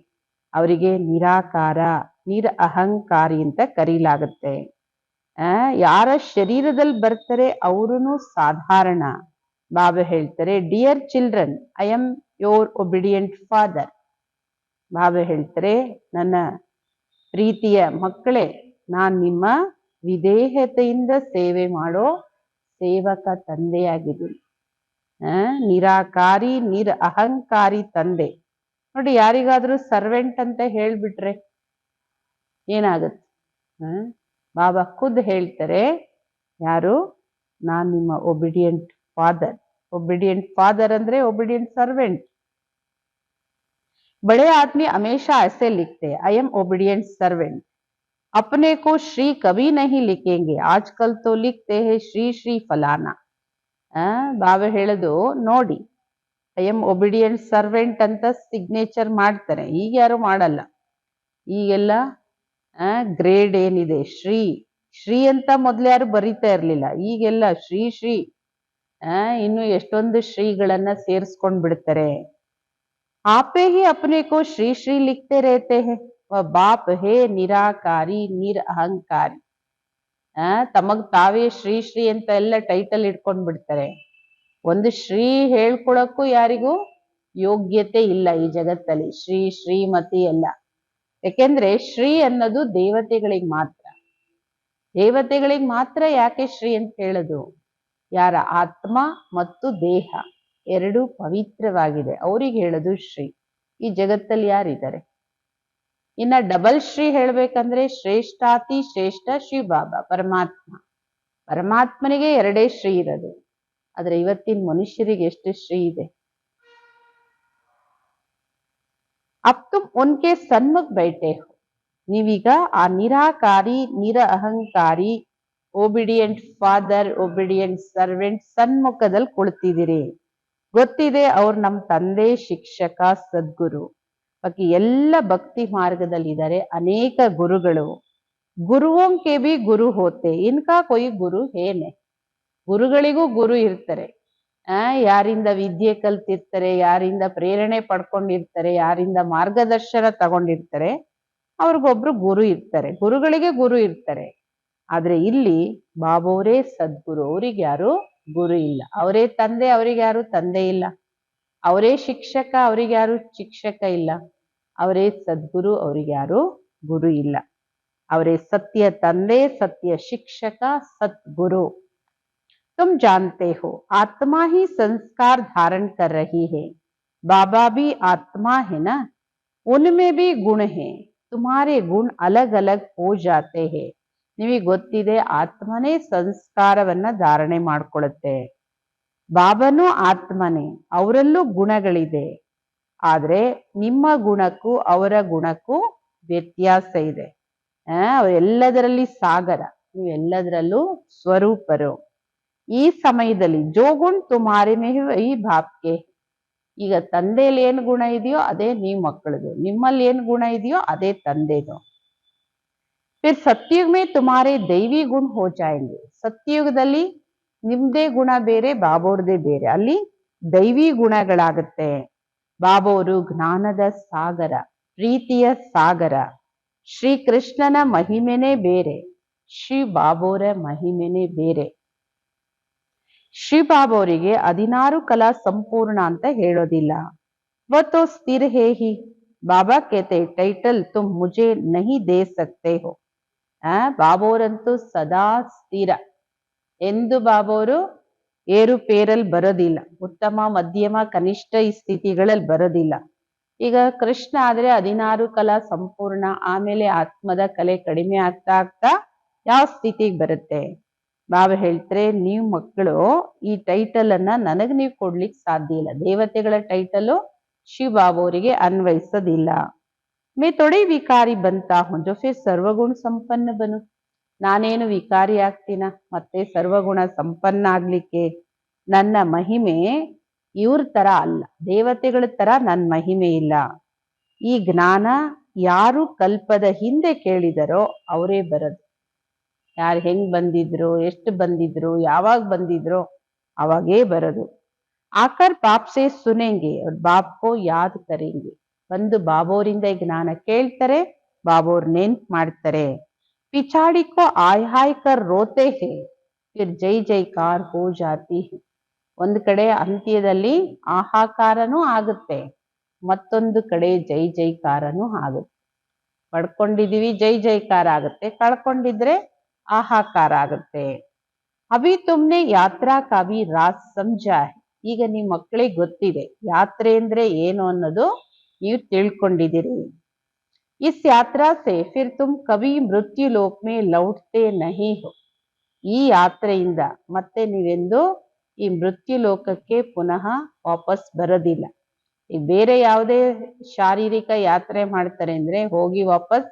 ಅವರಿಗೆ ನಿರಾಕಾರ ನಿರಹಂಕಾರಿ ಅಂತ ಕರೀಲಾಗುತ್ತೆ. ಯಾರ ಶರೀರದಲ್ಲಿ ಬರ್ತಾರೆ ಅವರೂ ಸಾಧಾರಣ. ಬಾಬಾ ಹೇಳ್ತಾರೆ, dear children, I am your obedient father. Baba ಹೇಳ್ತಾರೆ, ನನ್ನ ಪ್ರೀತಿಯ ಮಕ್ಕಳೇ, ನಾನ್ ನಿಮ್ಮ ವಿಧೇಯತೆಯಿಂದ ಸೇವೆ ಮಾಡೋ ಸೇವಕ ತಂದೆಯಾಗಿದ್ದೀನಿ. ನಿರಾಕಾರಿ ನಿರಹಂಕಾರಿ ತಂದೆ. ನೋಡಿ, ಯಾರಿಗಾದ್ರೂ ಸರ್ವೆಂಟ್ ಅಂತ ಹೇಳ್ಬಿಟ್ರೆ ಏನಾಗುತ್ತೆ? ಬಾಬಾ ಖುದ್ ಹೇಳ್ತಾರೆ, ಯಾರು? ನಾನ್ ನಿಮ್ಮ ಒಬಿಡಿಯಂಟ್ ಫಾದರ್. ಒಬಿಡಿಯಂಟ್ ಫಾದರ್ ಅಂದ್ರೆ ಒಬಿಡಿಯಂಟ್ ಸರ್ವೆಂಟ್. बड़े आदमी हमेशा ऐसे लिखते, आई एम ओबीडियंट सर्वेंट. अपने को श्री कभी नहीं लिखेंगे, आजकल तो लिखते हैं श्री श्री फलाना. ಬಾಬಾ ಹೇಳೋದು ನೋಡಿ, ಐ ಎಮ್ ಒಬಿಡಿಯಂಟ್ ಸರ್ವೆಂಟ್ ಅಂತ ಸಿಗ್ನೇಚರ್ ಮಾಡ್ತಾರೆ. ಈಗ ಯಾರು ಮಾಡಲ್ಲ. ಈಗೆಲ್ಲ ಗ್ರೇಡ್ ಏನಿದೆ, ಶ್ರೀ ಶ್ರೀ ಅಂತ ಮೊದ್ಲು ಯಾರು ಬರೀತಾ ಇರ್ಲಿಲ್ಲ. ಈಗೆಲ್ಲ ಶ್ರೀ ಶ್ರೀ, ಇನ್ನು ಎಷ್ಟೊಂದು ಶ್ರೀಗಳನ್ನ ಸೇರಿಸ್ಕೊಂಡ್ ಬಿಡ್ತಾರೆ. आपे ही अपने को श्री श्री लिखते रहते हैं, वह बाप है निराकारी निरअहंकारी. ತಮಗ್ ತಾವೇ ಶ್ರೀ ಶ್ರೀ ಅಂತ ಎಲ್ಲ ಟೈಟಲ್ ಇಟ್ಕೊಂಡ್ ಬಿಡ್ತಾರೆ. ಒಂದು ಶ್ರೀ ಹೇಳ್ಕೊಳಕ್ಕೂ ಯಾರಿಗೂ ಯೋಗ್ಯತೆ ಇಲ್ಲ ಈ ಜಗತ್ತಲ್ಲಿ, ಶ್ರೀ ಶ್ರೀಮತಿ ಎಲ್ಲ. ಯಾಕೆಂದ್ರೆ ಶ್ರೀ ಅನ್ನೋದು ದೇವತೆಗಳಿಗೆ ಮಾತ್ರ. ದೇವತೆಗಳಿಗೆ ಮಾತ್ರ ಯಾಕೆ ಶ್ರೀ ಅಂತ ಹೇಳೋದು? ಯಾರ ಆತ್ಮ ಮತ್ತು ದೇಹ ಎರಡೂ ಪವಿತ್ರವಾಗಿದೆ ಅವ್ರಿಗೆ ಹೇಳೋದು ಶ್ರೀ. ಈ ಜಗತ್ತಲ್ಲಿ ಯಾರಿದ್ದಾರೆ? ಇನ್ನ ಡಬಲ್ ಶ್ರೀ ಹೇಳ್ಬೇಕಂದ್ರೆ ಶ್ರೇಷ್ಠಾತಿ ಶ್ರೇಷ್ಠ ಶಿವ ಬಾಬಾ ಪರಮಾತ್ಮ. ಪರಮಾತ್ಮನಿಗೆ ಎರಡೇ ಶ್ರೀ ಇರೋದು. ಆದ್ರೆ ಇವತ್ತಿನ ಮನುಷ್ಯರಿಗೆ ಎಷ್ಟು ಶ್ರೀ ಇದೆ. ಅಬ್ ತುಮ್ ಉನ್ಕೆ ಸನ್ಮುಖ ಬೈಠೆ ಹೋ. ನೀವೀಗ ಆ ನಿರಾಕಾರಿ ನಿರ ಅಹಂಕಾರಿ ಒಬಿಡಿಯಂಟ್ ಫಾದರ್ ಒಬಿಡಿಯಂಟ್ ಸರ್ವೆಂಟ್ ಸನ್ಮುಖದಲ್ಲಿ ಕುಳಿತಿದ್ದೀರಿ. ಗೊತ್ತಿದೆ ಅವ್ರು ನಮ್ಮ ತಂದೆ, ಶಿಕ್ಷಕ, ಸದ್ಗುರು. ಬಾಕಿ ಎಲ್ಲ ಭಕ್ತಿ ಮಾರ್ಗದಲ್ಲಿದ್ದಾರೆ ಅನೇಕ ಗುರುಗಳು. ಗುರುವೋಂ ಕೆ ಬಿ ಗುರು ಹೋತೆ, ಇನ್ಕಾ ಕೊಯ್ ಗುರು ಹೇನೆ. ಗುರುಗಳಿಗೂ ಗುರು ಇರ್ತಾರೆ. ಯಾರಿಂದ ವಿದ್ಯೆ ಕಲ್ತಿರ್ತಾರೆ, ಯಾರಿಂದ ಪ್ರೇರಣೆ ಪಡ್ಕೊಂಡಿರ್ತಾರೆ, ಯಾರಿಂದ ಮಾರ್ಗದರ್ಶನ ತಗೊಂಡಿರ್ತಾರೆ, ಅವ್ರಿಗೊಬ್ರು ಗುರು ಇರ್ತಾರೆ. ಗುರುಗಳಿಗೆ ಗುರು ಇರ್ತಾರೆ. ಆದ್ರೆ ಇಲ್ಲಿ ಬಾಬೋರೇ ಸದ್ಗುರು, ಅವ್ರಿಗೆ ಯಾರು ಗುರು ಇಲ್ಲ. ಅವರೇ ತಂದೆ, ಅವ್ರಿಗೆ ಯಾರು ತಂದೆ ಇಲ್ಲ. ಅವರೇ ಶಿಕ್ಷಕ, ಅವ್ರಿಗೆ ಯಾರು ಶಿಕ್ಷಕ ಇಲ್ಲ. ಅವರೇ ಸದ್ಗುರು, ಅವ್ರಿಗೆ ಯಾರು ಗುರು ಇಲ್ಲ. ಅವರೇ ಸತ್ಯ ತಂದೆ, ಸತ್ಯ ಶಿಕ್ಷಕ, सतगुरु। तुम जानते हो आत्मा ही संस्कार धारण कर रही है। बाबा भी आत्मा है ना, उनमें भी गुण है। तुम्हारे गुण अलग अलग हो जाते हैं। ನಿಮಗೆ ಗೊತ್ತಿದೆ ಆತ್ಮನೇ ಸಂಸ್ಕಾರವನ್ನ ಧಾರಣೆ ಮಾಡ್ಕೊಳ್ಳುತ್ತೆ. ಬಾಬಾನೂ ಆತ್ಮನೇ, ಅವರಲ್ಲೂ ಗುಣಗಳಿದೆ. ಆದ್ರೆ ನಿಮ್ಮ ಗುಣಕ್ಕೂ ಅವರ ಗುಣಕ್ಕೂ ವ್ಯತ್ಯಾಸ ಇದೆ. ಅವರೆಲ್ಲದರಲ್ಲಿ ಸಾಗರ, ನೀವೆಲ್ಲದರಲ್ಲೂ ಸ್ವರೂಪರು. ಈ ಸಮಯದಲ್ಲಿ ಜೋ ಗುಣ ತುಮಾರೆ ಮೇ ಈ ಬಾಪ್ಗೆ, ಈಗ ತಂದೆಯಲ್ಲಿ ಏನ್ ಗುಣ ಇದೆಯೋ ಅದೇ ನೀವು ಮಕ್ಕಳದು, ನಿಮ್ಮಲ್ಲಿ ಏನ್ ಗುಣ ಇದೆಯೋ ಅದೇ ತಂದೆದು. ಫಿರ್ ಸತ್ಯುಗ್ ಮೇ ತುಮಾರೆ ದೈವಿ ಗುಣ ಹೋ ಜಾಯೆಂಗೆ. ಸತ್ಯುಗದಲ್ಲಿ ನಿಮ್ದೇ ಗುಣ ಬೇರೆ, ಬಾಬೋರ್ದೇ ಬೇರೆ. ಅಲ್ಲಿ ದೈವಿ ಗುಣಗಳಾಗುತ್ತೆ. ಬಾಬೋರು ಜ್ಞಾನದ ಸಾಗರ, ಪ್ರೀತಿಯ ಸಾಗರ. ಶ್ರೀಕೃಷ್ಣನ ಮಹಿಮೆನೇ ಬೇರೆ, ಶ್ರೀ ಬಾಬೋರ ಮಹಿಮೆನೇ ಬೇರೆ. ಶ್ರೀ ಬಾಬೋರಿಗೆ 16 ಕಲಾ ಸಂಪೂರ್ಣ ಅಂತ ಹೇಳೋದಿಲ್ಲ. ವತೋ ಸ್ಥಿರ ಹೇ ಹಿ. ಬಾಬಾ ಕೇತೆ ಟೈಟಲ್ ತುಮ್ ಮುಜೆ ನಹಿ ದೇ ಸಕ್ತೆ ಹೋ. ಬಾಬೋರಂತೂ ಸದಾ ಸ್ಥಿರ. ಎಂದು ಬಾಬೋರು ಏರುಪೇರಲ್ಲಿ ಬರೋದಿಲ್ಲ. ಉತ್ತಮ, ಮಧ್ಯಮ, ಕನಿಷ್ಠ ಈ ಸ್ಥಿತಿಗಳಲ್ಲಿ ಬರೋದಿಲ್ಲ. ಈಗ ಕೃಷ್ಣ ಆದ್ರೆ 16 ಕಲಾ ಸಂಪೂರ್ಣ, ಆಮೇಲೆ ಆತ್ಮದ ಕಲೆ ಕಡಿಮೆ ಆಗ್ತಾ ಆಗ್ತಾ ಯಾವ ಸ್ಥಿತಿಗೆ ಬರುತ್ತೆ? ಬಾಬಾ ಹೇಳ್ತಾರೆ, ನೀವು ಮಕ್ಕಳು ಈ ಟೈಟಲ್ ಅನ್ನ ನನಗ್ ನೀವು ಕೊಡ್ಲಿಕ್ಕೆ ಸಾಧ್ಯ ಇಲ್ಲ. ದೇವತೆಗಳ ಟೈಟಲು ಶಿವ ಬಾಬೋರಿಗೆ ಅನ್ವಯಿಸೋದಿಲ್ಲ. ಮೇ ತೊಡೆ ವಿಕಾರಿ ಬಂತಾ ಹೂಂ ಜೋ ಫಿರ್ ಸರ್ವಗುಣ ಸಂಪನ್ನ ಬನು. ನಾನೇನು ವಿಕಾರಿ ಆಗ್ತೀನ ಮತ್ತೆ ಸರ್ವಗುಣ ಸಂಪನ್ನ ಆಗ್ಲಿಕ್ಕೆ? ನನ್ನ ಮಹಿಮೆ ಇವ್ರ ತರ ಅಲ್ಲ, ದೇವತೆಗಳ ತರ ನನ್ನ ಮಹಿಮೆ ಇಲ್ಲ. ಈ ಜ್ಞಾನ ಯಾರು ಕಲ್ಪದ ಹಿಂದೆ ಕೇಳಿದರೋ ಅವರೇ ಬರೋದು. ಯಾರು ಹೆಂಗ್ ಬಂದಿದ್ರು, ಎಷ್ಟು ಬಂದಿದ್ರು, ಯಾವಾಗ ಬಂದಿದ್ರು ಅವಾಗೇ ಬರೋದು. ಆಕರ್ ಬಾಪ್ ಸೇ ಸುನೆಂಗೆ ಅವ್ರ ಬಾಪ್ ಕೋ ಯಾದ್ ಕರೆಂಗೆ. ಬಂದು ಬಾಬೋರಿಂದ ಈ ಜ್ಞಾನ ಕೇಳ್ತಾರೆ, ಬಾಬೋರ್ ನೆನ್ಪ್ ಮಾಡ್ತಾರೆ. ಪಿಚಾಡಿ ಕೋ ಆಯ್ ಹಾಯ್ ಕರ್ ರೋತೆ ಹೇ, ಫಿರ್ ಜೈ ಜೈಕಾರ ಹೋ ಜಾತಿ ಹೇ. ಒಂದು ಕಡೆ ಅಂತ್ಯದಲ್ಲಿ ಆಹಾಕಾರನೂ ಆಗುತ್ತೆ, ಮತ್ತೊಂದು ಕಡೆ ಜೈ ಜೈಕಾರನೂ ಆಗುತ್ತೆ. ಪಡ್ಕೊಂಡಿದೀವಿ ಜೈ ಜೈಕಾರ ಆಗುತ್ತೆ, ಕಳ್ಕೊಂಡಿದ್ರೆ ಆಹಾಕಾರ ಆಗುತ್ತೆ. ಅಭಿ ತುಮ್ನೆ ಯಾತ್ರಾ ಕಾವಿ ರಾಸ್ ಸಮಜಾ ಹೈ. ಈಗ ನಿಮ್ ಮಕ್ಕಳಿಗೆ ಗೊತ್ತಿದೆ ಯಾತ್ರೆ ಅಂದ್ರೆ ಏನು ಅನ್ನೋದು, ನೀವು ತಿಳ್ಕೊಂಡಿದ್ದೀರಿ. ಇಸ್ ಯಾತ್ರಾ ಸೆ ಫಿರ್ ತುಮ್ ಕವಿ ಮೃತ್ಯು ಲೋಕ್ ಮೇ ಲೌಟ್ತೆ ನಹಿ ಹೋ. ಈ ಯಾತ್ರೆಯಿಂದ ಮತ್ತೆ ನೀವೆಂದು ಈ ಮೃತ್ಯು ಲೋಕಕ್ಕೆ ಪುನಃ ವಾಪಸ್ ಬರೋದಿಲ್ಲ. ಈಗ ಬೇರೆ ಯಾವುದೇ ಶಾರೀರಿಕ ಯಾತ್ರೆ ಮಾಡ್ತಾರೆ ಅಂದ್ರೆ ಹೋಗಿ ವಾಪಸ್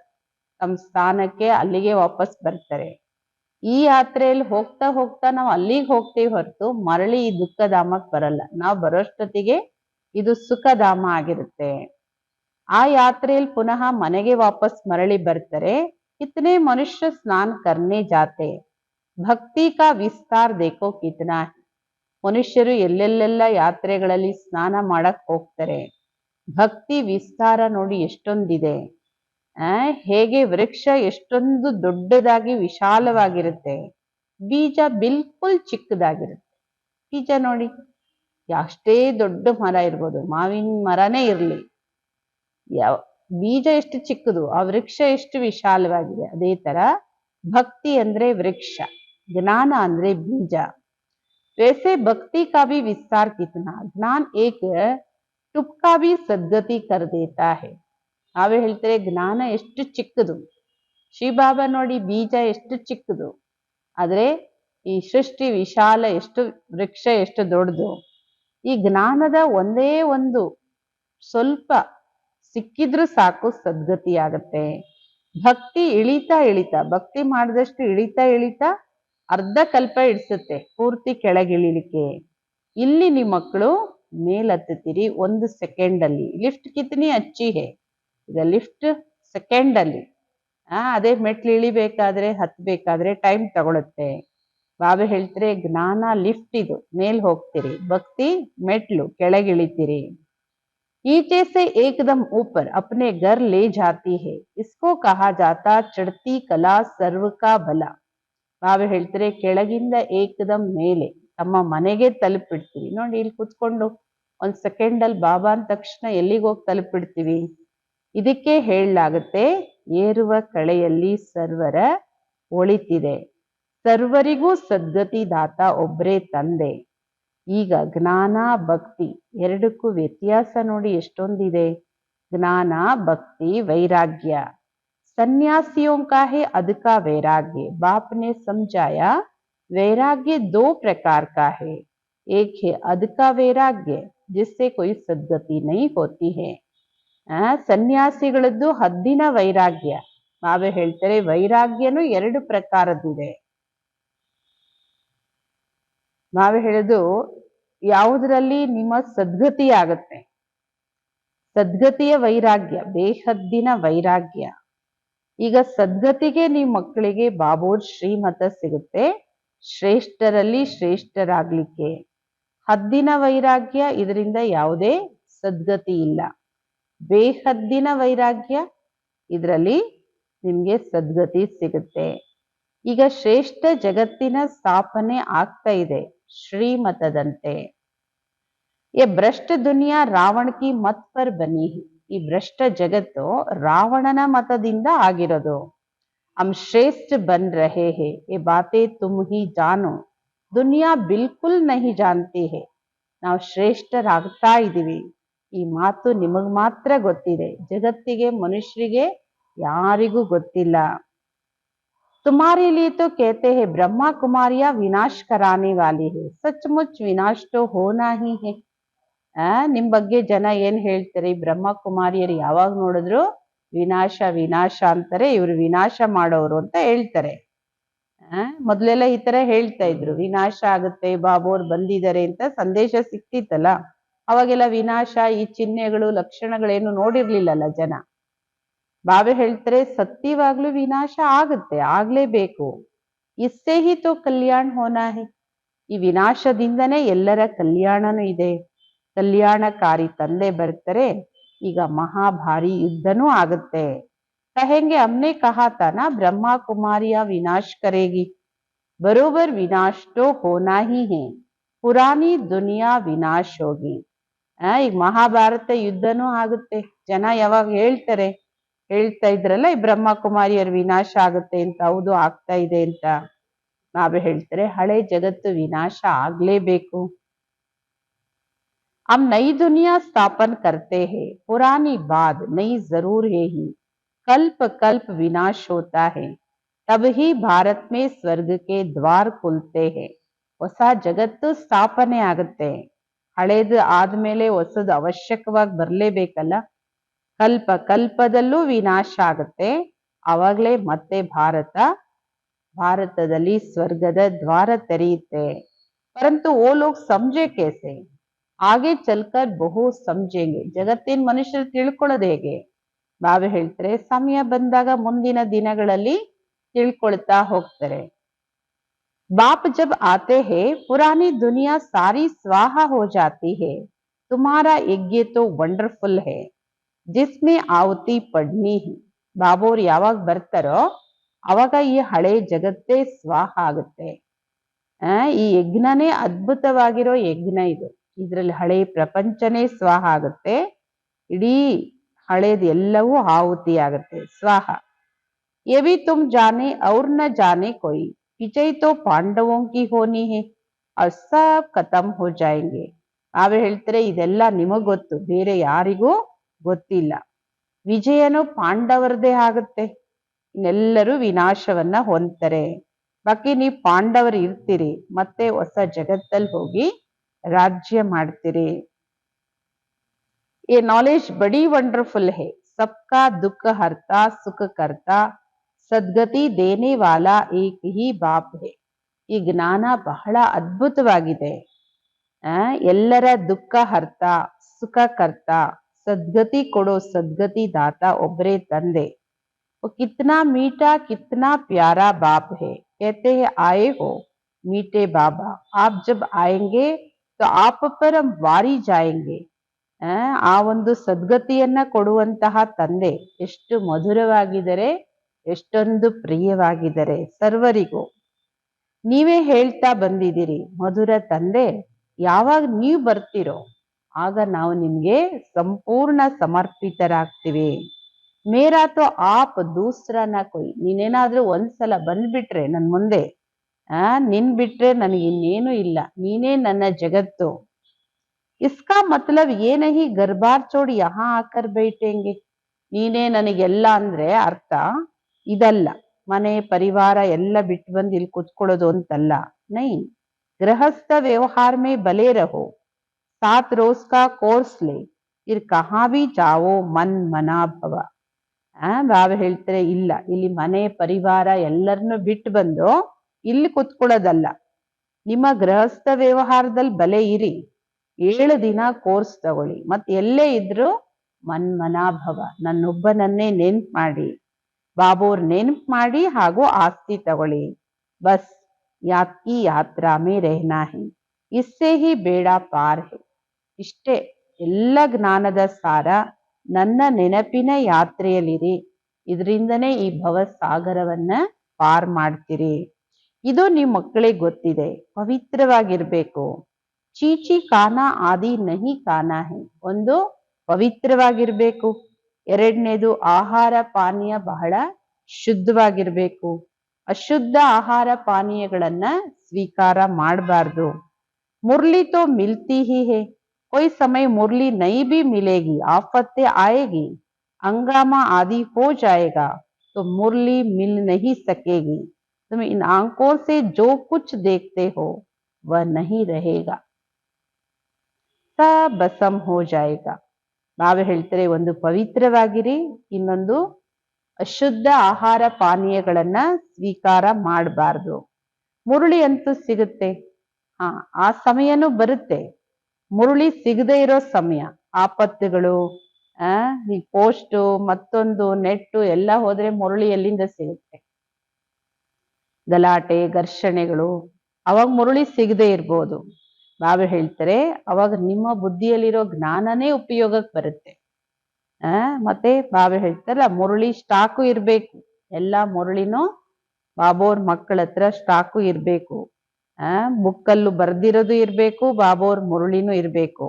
ತಮ್ಮ ಸ್ಥಾನಕ್ಕೆ ಅಲ್ಲಿಗೆ ವಾಪಸ್ ಬರ್ತಾರೆ. ಈ ಯಾತ್ರೆಯಲ್ಲಿ ಹೋಗ್ತಾ ಹೋಗ್ತಾ ನಾವು ಅಲ್ಲಿಗೆ ಹೋಗ್ತೀವಿ ಹೊರತು ಮರಳಿ ಈ ದುಃಖಧಾಮಕ್ಕೆ ಬರಲ್ಲ. ನಾವು ಬರೋಷ್ಟೊತ್ತಿಗೆ ಇದು ಸುಖಧಾಮ ಆಗಿರುತ್ತೆ. ಆ ಯಾತ್ರೆಯಲ್ಲಿ ಪುನಃ ಮನೆಗೆ ವಾಪಸ್ ಮರಳಿ ಬರ್ತಾರೆ. ಕಿತನೆ ಮನುಷ್ಯ ಸ್ನಾನ ಕರ್ನೆ ಜಾತೆ, ಭಕ್ತಿ ಕಾ ವಿಸ್ತಾರ ದೇಖೋ ಕಿತನಾ. ಮನುಷ್ಯರು ಎಲ್ಲೆಲ್ಲೆಲ್ಲ ಯಾತ್ರೆಗಳಲ್ಲಿ ಸ್ನಾನ ಮಾಡಕ್ ಹೋಗ್ತಾರೆ. ಭಕ್ತಿ ವಿಸ್ತಾರ ನೋಡಿ ಎಷ್ಟೊಂದಿದೆ. ಹೇಗೆ ವೃಕ್ಷ ಎಷ್ಟೊಂದು ದೊಡ್ಡದಾಗಿ ವಿಶಾಲವಾಗಿರುತ್ತೆ, ಬೀಜ ಬಿಲ್ಕುಲ್ ಚಿಕ್ಕದಾಗಿರುತ್ತೆ. ಬೀಜ ನೋಡಿ, ಅಷ್ಟೇ ದೊಡ್ಡ ಮರ ಇರ್ಬೋದು, ಮಾವಿನ ಮರನೇ ಇರ್ಲಿ, ಬೀಜ ಎಷ್ಟು ಚಿಕ್ಕದು, ಆ ವೃಕ್ಷ ಎಷ್ಟು ವಿಶಾಲವಾಗಿದೆ. ಅದೇ ತರ भक्ति अंद्रे वृक्ष, ज्ञान अंद्रे बीज। वैसे भक्ति का भी विस्तार कितना, ज्ञान एक टुपका भी सद्गति कर देता है। ನಾವೇ ಹೇಳ್ತಾರೆ ಜ್ಞಾನ ಎಷ್ಟು ಚಿಕ್ಕದು, ಶ್ರೀಬಾಬಾ ನೋಡಿ ಬೀಜ ಎಷ್ಟು ಚಿಕ್ಕದು, ಆದ್ರೆ ಈ ಸೃಷ್ಟಿ ವಿಶಾಲ, ಎಷ್ಟು ವೃಕ್ಷ ಎಷ್ಟು ದೊಡ್ಡದು. ಈ ಜ್ಞಾನದ ಒಂದೇ ಒಂದು ಸ್ವಲ್ಪ ಸಿಕ್ಕಿದ್ರೂ ಸಾಕು ಸದ್ಗತಿ ಆಗತ್ತೆ. ಭಕ್ತಿ ಇಳಿತಾ ಇಳಿತಾ, ಭಕ್ತಿ ಮಾಡಿದಷ್ಟು ಇಳಿತಾ ಇಳಿತಾ ಅರ್ಧ ಕಲ್ಪ ಇಡಿಸುತ್ತೆ ಪೂರ್ತಿ ಕೆಳಗಿಳಿಲಿಕ್ಕೆ. ಇಲ್ಲಿ ನಿಮ್ಮ ಮಕ್ಕಳು ಮೇಲತ್ತೀರಿ 1 ಸೆಕೆಂಡ್ ಅಲ್ಲಿ. ಲಿಫ್ಟ್ ಕಿತನಿ ಅಚ್ಚಿ ಹೇ, ಈಗ ಲಿಫ್ಟ್ ಸೆಕೆಂಡ್ ಅಲ್ಲಿ, ಅದೇ ಮೆಟ್ಲು ಇಳಿಬೇಕಾದ್ರೆ ಹತ್ಬೇಕಾದ್ರೆ ಟೈಮ್ ತಗೊಳುತ್ತೆ. ಬಾಬಾ ಹೇಳ್ತಾರೆ ಜ್ಞಾನ ಲಿಫ್ಟ್, ಇದು ಮೇಲ್ ಹೋಗ್ತೀರಿ, ಭಕ್ತಿ ಮೆಟ್ಲು ಕೆಳಗಿಳಿತೀರಿ. नीचे से एकदम ऊपर अपने घर ले जाती है, इसको कहा जाता चढ़ती कला सर्व का भला. ಬಾಬಾ ಹೇಳ್ತಾರೆ ಕೆಳಗಿಂದ ಏಕದಮ್ ಮೇಲೆ ತಮ್ಮ ಮನೆಗೆ ತಲುಪಿಡ್ತೀವಿ. ನೋಡಿ ಇಲ್ಲಿ ಕುತ್ಕೊಂಡು 1 ಸೆಕೆಂಡ್ ಅಲ್ಲಿ ಬಾಬಾ ಅಂದ ತಕ್ಷಣ ಎಲ್ಲಿಗೆ ಹೋಗಿ ತಲುಪಿಡ್ತೀವಿ. ಇದಕ್ಕೆ ಹೇಳಲಾಗುತ್ತೆ ಏರುವ ಕಳೆಯಲ್ಲಿ ಸರ್ವರ ಒಳಿತಿದೆ, ಸರ್ವರಿಗೂ ಸದ್ಗತಿ ದಾತ ಒಬ್ಬರೇ ತಂದೆ. ಈಗ ಜ್ಞಾನ ಭಕ್ತಿ ಎರಡಕ್ಕೂ ವ್ಯತ್ಯಾಸ ನೋಡಿ ಎಷ್ಟೊಂದಿದೆ. ಜ್ಞಾನ ಭಕ್ತಿ वैराग्य, सन्यासियों का है अध का वैराग्य. बाप ने समझाया वैराग्य 2 प्रकार का है, एक है अध का वैराग्य जिससे कोई सद्गति नहीं होती है. ಸನ್ಯಾಸಿಗಳದ್ದು ಹದ್ದಿನ ವೈರಾಗ್ಯ. ಬಾಬಾ ಹೇಳ್ತಾರೆ ವೈರಾಗ್ಯನು 2 ಪ್ರಕಾರದಿದೆ. ಬಾಬಾ ಹೇಳೋದು ಯಾವುದರಲ್ಲಿ ನಿಮ್ಮ ಸದ್ಗತಿ ಆಗತ್ತೆ, ಸದ್ಗತಿಯ ವೈರಾಗ್ಯ, ಬೇಹದ್ದಿನ ವೈರಾಗ್ಯ. ಈಗ ಸದ್ಗತಿಗೆ ನೀವು ಮಕ್ಕಳಿಗೆ ಬಾಬೋರ್ ಶ್ರೀಮತ ಸಿಗುತ್ತೆ, ಶ್ರೇಷ್ಠರಲ್ಲಿ ಶ್ರೇಷ್ಠರಾಗ್ಲಿಕ್ಕೆ. ಹದ್ದಿನ ವೈರಾಗ್ಯ, ಇದರಿಂದ ಯಾವುದೇ ಸದ್ಗತಿ ಇಲ್ಲ. ಬೇಹದ್ದಿನ ವೈರಾಗ್ಯ, ಇದರಲ್ಲಿ ನಿಮ್ಗೆ ಸದ್ಗತಿ ಸಿಗುತ್ತೆ. ಈಗ ಶ್ರೇಷ್ಠ ಜಗತ್ತಿನ ಸ್ಥಾಪನೆ ಆಗ್ತಾ ಇದೆ ಶ್ರೀಮತದಂತೆ. ये भ्रष्ट दुनिया रावण की मत पर बनी है. ಈ ಭ್ರಷ್ಟ ಜಗತ್ತು ರಾವಣನ ಮತದಿಂದ ಆಗಿರೋದು. हम श्रेष्ठ बन रहे हैं, ये बातें तुम ही जानो, दुनिया बिल्कुल नहीं जानती है. ನಾವು ಶ್ರೇಷ್ಠರಾಗ್ತಾ ಇದೀವಿ, ಈ ಮಾತು ನಿಮಗ್ ಮಾತ್ರ ಗೊತ್ತಿದೆ, ಜಗತ್ತಿಗೆ ಮನುಷ್ಯರಿಗೆ ಯಾರಿಗೂ ಗೊತ್ತಿಲ್ಲ. तुम्हारे लिए तो कहते हैं ब्रह्मा कुमारियां विनाश कराने वाली है, सचमुच विनाश तो होना ही है. ನಿಮ್ ಬಗ್ಗೆ ಜನ ಏನ್ ಹೇಳ್ತಾರೆ, ಬ್ರಹ್ಮ ಕುಮಾರಿಯರು ಯಾವಾಗ ನೋಡಿದ್ರು ವಿನಾಶ ವಿನಾಶ ಅಂತಾರೆ, ಇವ್ರು ವಿನಾಶ ಮಾಡೋರು ಅಂತ ಹೇಳ್ತಾರೆ. ಮೊದ್ಲೆಲ್ಲ ಈ ತರ ಹೇಳ್ತಾ ಇದ್ರು, ವಿನಾಶ ಆಗುತ್ತೆ ಬಾಬೋರ್ ಬಂದಿದ್ದಾರೆ ಅಂತ ಸಂದೇಶ ಸಿಕ್ತಿತ್ತಲ್ಲ, ಅವಾಗೆಲ್ಲ ವಿನಾಶ ಈ ಚಿಹ್ನೆಗಳು ಲಕ್ಷಣಗಳೇನು ನೋಡಿರ್ಲಿಲ್ಲಲ್ಲ ಜನ. ಬಾಬಾ ಹೇಳ್ತಾರೆ ಸತ್ಯವಾಗ್ಲೂ ವಿನಾಶ ಆಗುತ್ತೆ, ಆಗ್ಲೇಬೇಕು. ಇಸ್ಸೇ ಹಿ ತೋ ಕಲ್ಯಾಣ ಹೋನಾ ಹೈ. ಈ ವಿನಾಶದಿಂದನೇ ಎಲ್ಲರ ಕಲ್ಯಾಣನೂ ಇದೆ. ಕಲ್ಯಾಣಕಾರಿ ತಂದೆ ಬರ್ತಾರೆ, ಈಗ ಮಹಾಭಾರಿ ಯುದ್ಧನೂ ಆಗುತ್ತೆ. ಕಹೆಂಗೆ ಹಮ್ನೆ ಕಹಾ ತಾ ನಾ ಬ್ರಹ್ಮ ಕುಮಾರಿಯ ವಿನಾಶ ಕರೇಗಿ, ಬರೋಬರ್ ವಿನಾಶ ತೋ ಹೋನಾ ಹಿ ಹೈ, ಪುರಾನಿ ದುನಿಯಾ ವಿನಾಶ ಹೋಗಿ. ಈಗ ಮಹಾಭಾರತ ಯುದ್ಧನೂ ಆಗುತ್ತೆ. ಜನ ಯಾವಾಗ ಹೇಳ್ತಾ ಇದ್ರಲ್ಲ ಈ ಬ್ರಹ್ಮ ಕುಮಾರಿಯರ ವಿನಾಶ ಆಗುತ್ತೆ ಅಂತ, ಹೌದು ಆಗ್ತಾ ಇದೆ ಅಂತ. ಬಾಬಾ ಹೇಳ್ತಾರೆ ಹಳೆ ಜಗತ್ತು ವಿನಾಶ ಆಗ್ಲೇಬೇಕು. हम नई दुनिया स्थापन करते हैं, पुरानी बात नई जरूर है ही, कल्प कल्प विनाश होता है, तब ही भारत में स्वर्ग के द्वार खुलते हैं. ಹೊಸ ಜಗತ್ತು ಸ್ಥಾಪನೆ ಆಗುತ್ತೆ, ಹಳೇದು ಆದ್ಮೇಲೆ ಹೊಸದು ಅವಶ್ಯಕವಾಗಿ ಬರ್ಲೇಬೇಕಲ್ಲ. ಕಲ್ಪ ಕಲ್ಪದಲ್ಲೂ ವಿನಾಶ ಆಗುತ್ತೆ, ಅವಾಗ್ಲೇ ಮತ್ತೆ ಭಾರತದಲ್ಲಿ ಸ್ವರ್ಗದ ದ್ವಾರ ತೆರೆಯುತ್ತೆ. ಪರಂತು ಓ ಲೋಗ್ ಸಮझे कैसे, ಆಗೆ ಚಲ್ಕರ್ ಬಹು ಸಮझेंगे. ಜಗತ್ತಿನ ಮನುಷ್ಯರು ತಿಳ್ಕೊಳ್ಳೋದು ಹೇಗೆ? ಬಾಬಾ ಹೇಳ್ತಾರೆ ಸಮಯ ಬಂದಾಗ ಮುಂದಿನ ದಿನಗಳಲ್ಲಿ ತಿಳ್ಕೊಳ್ತಾ ಹೋಗ್ತಾರೆ. ಬಾಪ್ ಜಬ್ ಆತೆ ಹೇ ಪುರಾನಿ ದುನಿಯಾ ಸಾರಿ ಸ್ವಾಹ ಹೋ ಜಾತಿ ಹೇ, ತುಮಾರಾ ಯಜ್ಞ ತೋ ವಂಡರ್ಫುಲ್ ಹೇ, ಜಿಸ್ಮೆ ಆಹುತಿ ಪಡ್ನಿ ಹಿ. ಬಾಬೋರ್ ಯಾವಾಗ ಬರ್ತಾರೋ ಅವಾಗ ಈ ಹಳೆ ಜಗತ್ತೇ ಸ್ವಾಹ ಆಗುತ್ತೆ. ಈ ಯಜ್ಞನೇ ಅದ್ಭುತವಾಗಿರೋ ಯಜ್ಞ ಇದು. ಇದ್ರಲ್ಲಿ ಹಳೆ ಪ್ರಪಂಚನೇ ಸ್ವಾಹ ಆಗುತ್ತೆ, ಇಡೀ ಹಳೇದು ಎಲ್ಲವೂ ಆಹುತಿ ಆಗುತ್ತೆ, ಸ್ವಾಹ. ये भी तुम जाने और न जाने कोई, विजय तो पांडवों की होनी है और सब खत्म हो जाएंगे. ನಾವೇ ಹೇಳ್ತಾರೆ ಇದೆಲ್ಲ ನಿಮಗ್ ಗೊತ್ತು, ಬೇರೆ ಯಾರಿಗೂ ಗೊತ್ತಿಲ್ಲ. ವಿಜಯನು ಪಾಂಡವರದೇ ಆಗುತ್ತೆ, ಇನ್ನೆಲ್ಲರೂ ವಿನಾಶವನ್ನ ಹೊಂದ್ತಾರೆ. ಬಾಕಿ ನೀವು ಪಾಂಡವರು ಇರ್ತೀರಿ, ಮತ್ತೆ ಹೊಸ ಜಗತ್ತಲ್ಲಿ ಹೋಗಿ ರಾಜ್ಯ ಮಾಡ್ತೀರಿ. ये नॉलेज बड़ी वंडरफुल है, सबका दुख हरता सुख करता सद्गति देने वाला एक ही बाप है. ಈ ಜ್ಞಾನ ಬಹಳ ಅದ್ಭುತವಾಗಿದೆ. ಎಲ್ಲರ ದುಃಖ ಹರ್ತ, ಸುಖ ಕರ್ತ, ಸದ್ಗತಿ ಕೊಡೋ ಸದ್ಗತಿ ದಾತ ಒಬ್ಬರೇ ತಂದೆ. कितना मीठा कितना प्यारा बाप है, कहते हैं आए हो मीठे बाबा, आप जब आएंगे तो आप पर हम वारी जाएंगे. ಆ ಒಂದು ಸದ್ಗತಿಯನ್ನ ಕೊಡುವಂತಹ ತಂದೆ ಎಷ್ಟು ಮಧುರವಾಗಿದ್ದಾರೆ, ಎಷ್ಟೊಂದು ಪ್ರಿಯವಾಗಿದ್ದಾರೆ ಸರ್ವರಿಗೂ. ನೀವೇ ಹೇಳ್ತಾ ಬಂದಿದ್ದೀರಿ, ಮಧುರ ತಂದೆ ಯಾವಾಗ ನೀವು ಬರ್ತಿರೋ ಆಗ ನಾವು ನಿಮ್ಗೆ ಸಂಪೂರ್ಣ ಸಮರ್ಪಿತರಾಗ್ತೀವಿ. ಮೇರಾ ತೋ ಆಪ್ ದೂಸರಾನ ಕೊಯ್, ನೀನೇನಾದ್ರೂ ಒಂದ್ಸಲ ಬಂದ್ಬಿಟ್ರೆ ನನ್ ಮುಂದೆ, ನಿನ್ ಬಿಟ್ರೆ ನನಗೆ ಇನ್ನೇನು ಇಲ್ಲ, ನೀನೇ ನನ್ನ ಜಗತ್ತು. इसका मतलब ये नहीं घर बार छोड़ यहाँ आकर बैठेंगे, ನೀನೇ ನನಗೆಲ್ಲ ಅಂದ್ರೆ ಅರ್ಥ ಇದಲ್ಲ, ಮನೆ ಪರಿವಾರ ಎಲ್ಲ ಬಿಟ್ಟು ಬಂದು ಇಲ್ಲಿ ಕುತ್ಕೊಳ್ಳೋದು ಅಂತಲ್ಲ. ನೈ, ಗೃಹಸ್ಥ ವ್ಯವಹಾರ ಮೇ ಬಲೆ ರಹೋ, 7 रोज का कोर्स ले, फिर कहाँ भी जाओ ಮನ್ ಮನಾ ಭವ. ಬಾಬಾ ಹೇಳ್ತಾರೆ ಇಲ್ಲ, ಇಲ್ಲಿ ಮನೆ ಪರಿವಾರ ಎಲ್ಲರನ್ನು ಬಿಟ್ಟು ಬಂದು ಇಲ್ಲಿ ಕುತ್ಕೊಳ್ಳೋದಲ್ಲ, ನಿಮ್ಮ ಗೃಹಸ್ಥ ವ್ಯವಹಾರದಲ್ಲಿ ಬಲೆ ಇರಿ, 7 ದಿನ ಕೋರ್ಸ್ ತಗೊಳ್ಳಿ, ಮತ್ತೆ ಎಲ್ಲೇ ಇದ್ರು ಮನ್ಮನಾಭವ, ನನ್ನೊಬ್ಬನನ್ನೇ ನೆನ್ಪು ಮಾಡಿ, ಬಾಬೋರ್ ನೆನ್ಪು ಮಾಡಿ ಹಾಗೂ ಆಸ್ತಿ ತಗೊಳ್ಳಿ. ಬಸ್ ಯಾತ್ಕಿ ಯಾತ್ರಾ ಮೇ ರೆಹನಾ ಹೈ, ಇಸ್ಸೆ ಹಿ ಬೇಡ ಪಾರ್ ಹೈ. ಇಷ್ಟೇ ಎಲ್ಲ ಜ್ಞಾನದ ಸಾರ, ನನ್ನ ನೆನಪಿನ ಯಾತ್ರೆಯಲ್ಲಿರಿ, ಇದರಿಂದನೇ ಈ ಭವಸಾಗರವನ್ನ ಪಾರ್ ಮಾಡ್ತೀರಿ. ಇದು ನಿಮ್ಮ ಮಕ್ಕಳಿಗೆ ಗೊತ್ತಿದೆ, ಪವಿತ್ರವಾಗಿರ್ಬೇಕು. ಚೀಚಿ ಕಾನ ಆದಿ ನಹಿ ಕಾನ ಹೈ, ಒಂದು ಪವಿತ್ರವಾಗಿರ್ಬೇಕು. ಎರಡನೇದು ಆಹಾರ ಪಾನೀಯ ಬಹಳ ಶುದ್ಧವಾಗಿರ್ಬೇಕು. ಅಶುದ್ಧ ಆಹಾರ ಪಾನೀಯಗಳನ್ನ ಸ್ವೀಕಾರ ಮಾಡಬಾರ್ದು. ಮುರ್ಲಿ ತೋ ಮಿಲ್ತಿ ಹಿ ಹೇ, कोई समय मुरली नहीं भी मिलेगी, आफतें आएगी, हंगामा आदि हो जाएगा, तो मुरली मिल नहीं सकेगी. तुम इन आंखों से जो कुछ देखते हो वह नहीं रहेगा, सब भस्म हो जाएगा. ಬಾಬಾ ಹೇಳ್ತಾರೆ ಒಂದು ಪವಿತ್ರವಾಗಿರಿ, ಇನ್ನೊಂದು ಅಶುದ್ಧ ಆಹಾರ ಪಾನೀಯಗಳನ್ನ ಸ್ವೀಕಾರ ಮಾಡಬಾರ್ದು. ಮುರುಳಿ ಅಂತೂ ಸಿಗುತ್ತೆ, ಆ ಸಮಯನೂ ಬರುತ್ತೆ. ಮುರುಳಿ ಸಿಗದೆ ಇರೋ ಸಮಯ, ಆಪತ್ತುಗಳು, ಈ ಪೋಸ್ಟು ಮತ್ತೊಂದು ನೆಟ್ಟು ಎಲ್ಲ ಹೋದ್ರೆ ಮುರುಳಿ ಎಲ್ಲಿಂದ ಸಿಗುತ್ತೆ? ಗಲಾಟೆ ಘರ್ಷಣೆಗಳು, ಅವಾಗ ಮುರುಳಿ ಸಿಗದೆ ಇರ್ಬೋದು. ಬಾಬಾ ಹೇಳ್ತಾರೆ ಅವಾಗ ನಿಮ್ಮ ಬುದ್ಧಿಯಲ್ಲಿರೋ ಜ್ಞಾನನೇ ಉಪಯೋಗಕ್ಕೆ ಬರುತ್ತೆ. ಮತ್ತೆ ಬಾಬಾ ಹೇಳ್ತಾರಲ್ಲ, ಮುರುಳಿ ಸ್ಟಾಕು ಇರ್ಬೇಕು, ಎಲ್ಲಾ ಮುರುಳಿನೂ ಬಾಬೋರ್ ಮಕ್ಕಳ ಹತ್ರ ಸ್ಟಾಕು ಇರ್ಬೇಕು. ಬುಕ್ಕಲ್ಲೂ ಬರ್ದಿರೋದು ಇರ್ಬೇಕು, ಬಾಬೋರ್ ಮುರುಳಿನೂ ಇರ್ಬೇಕು.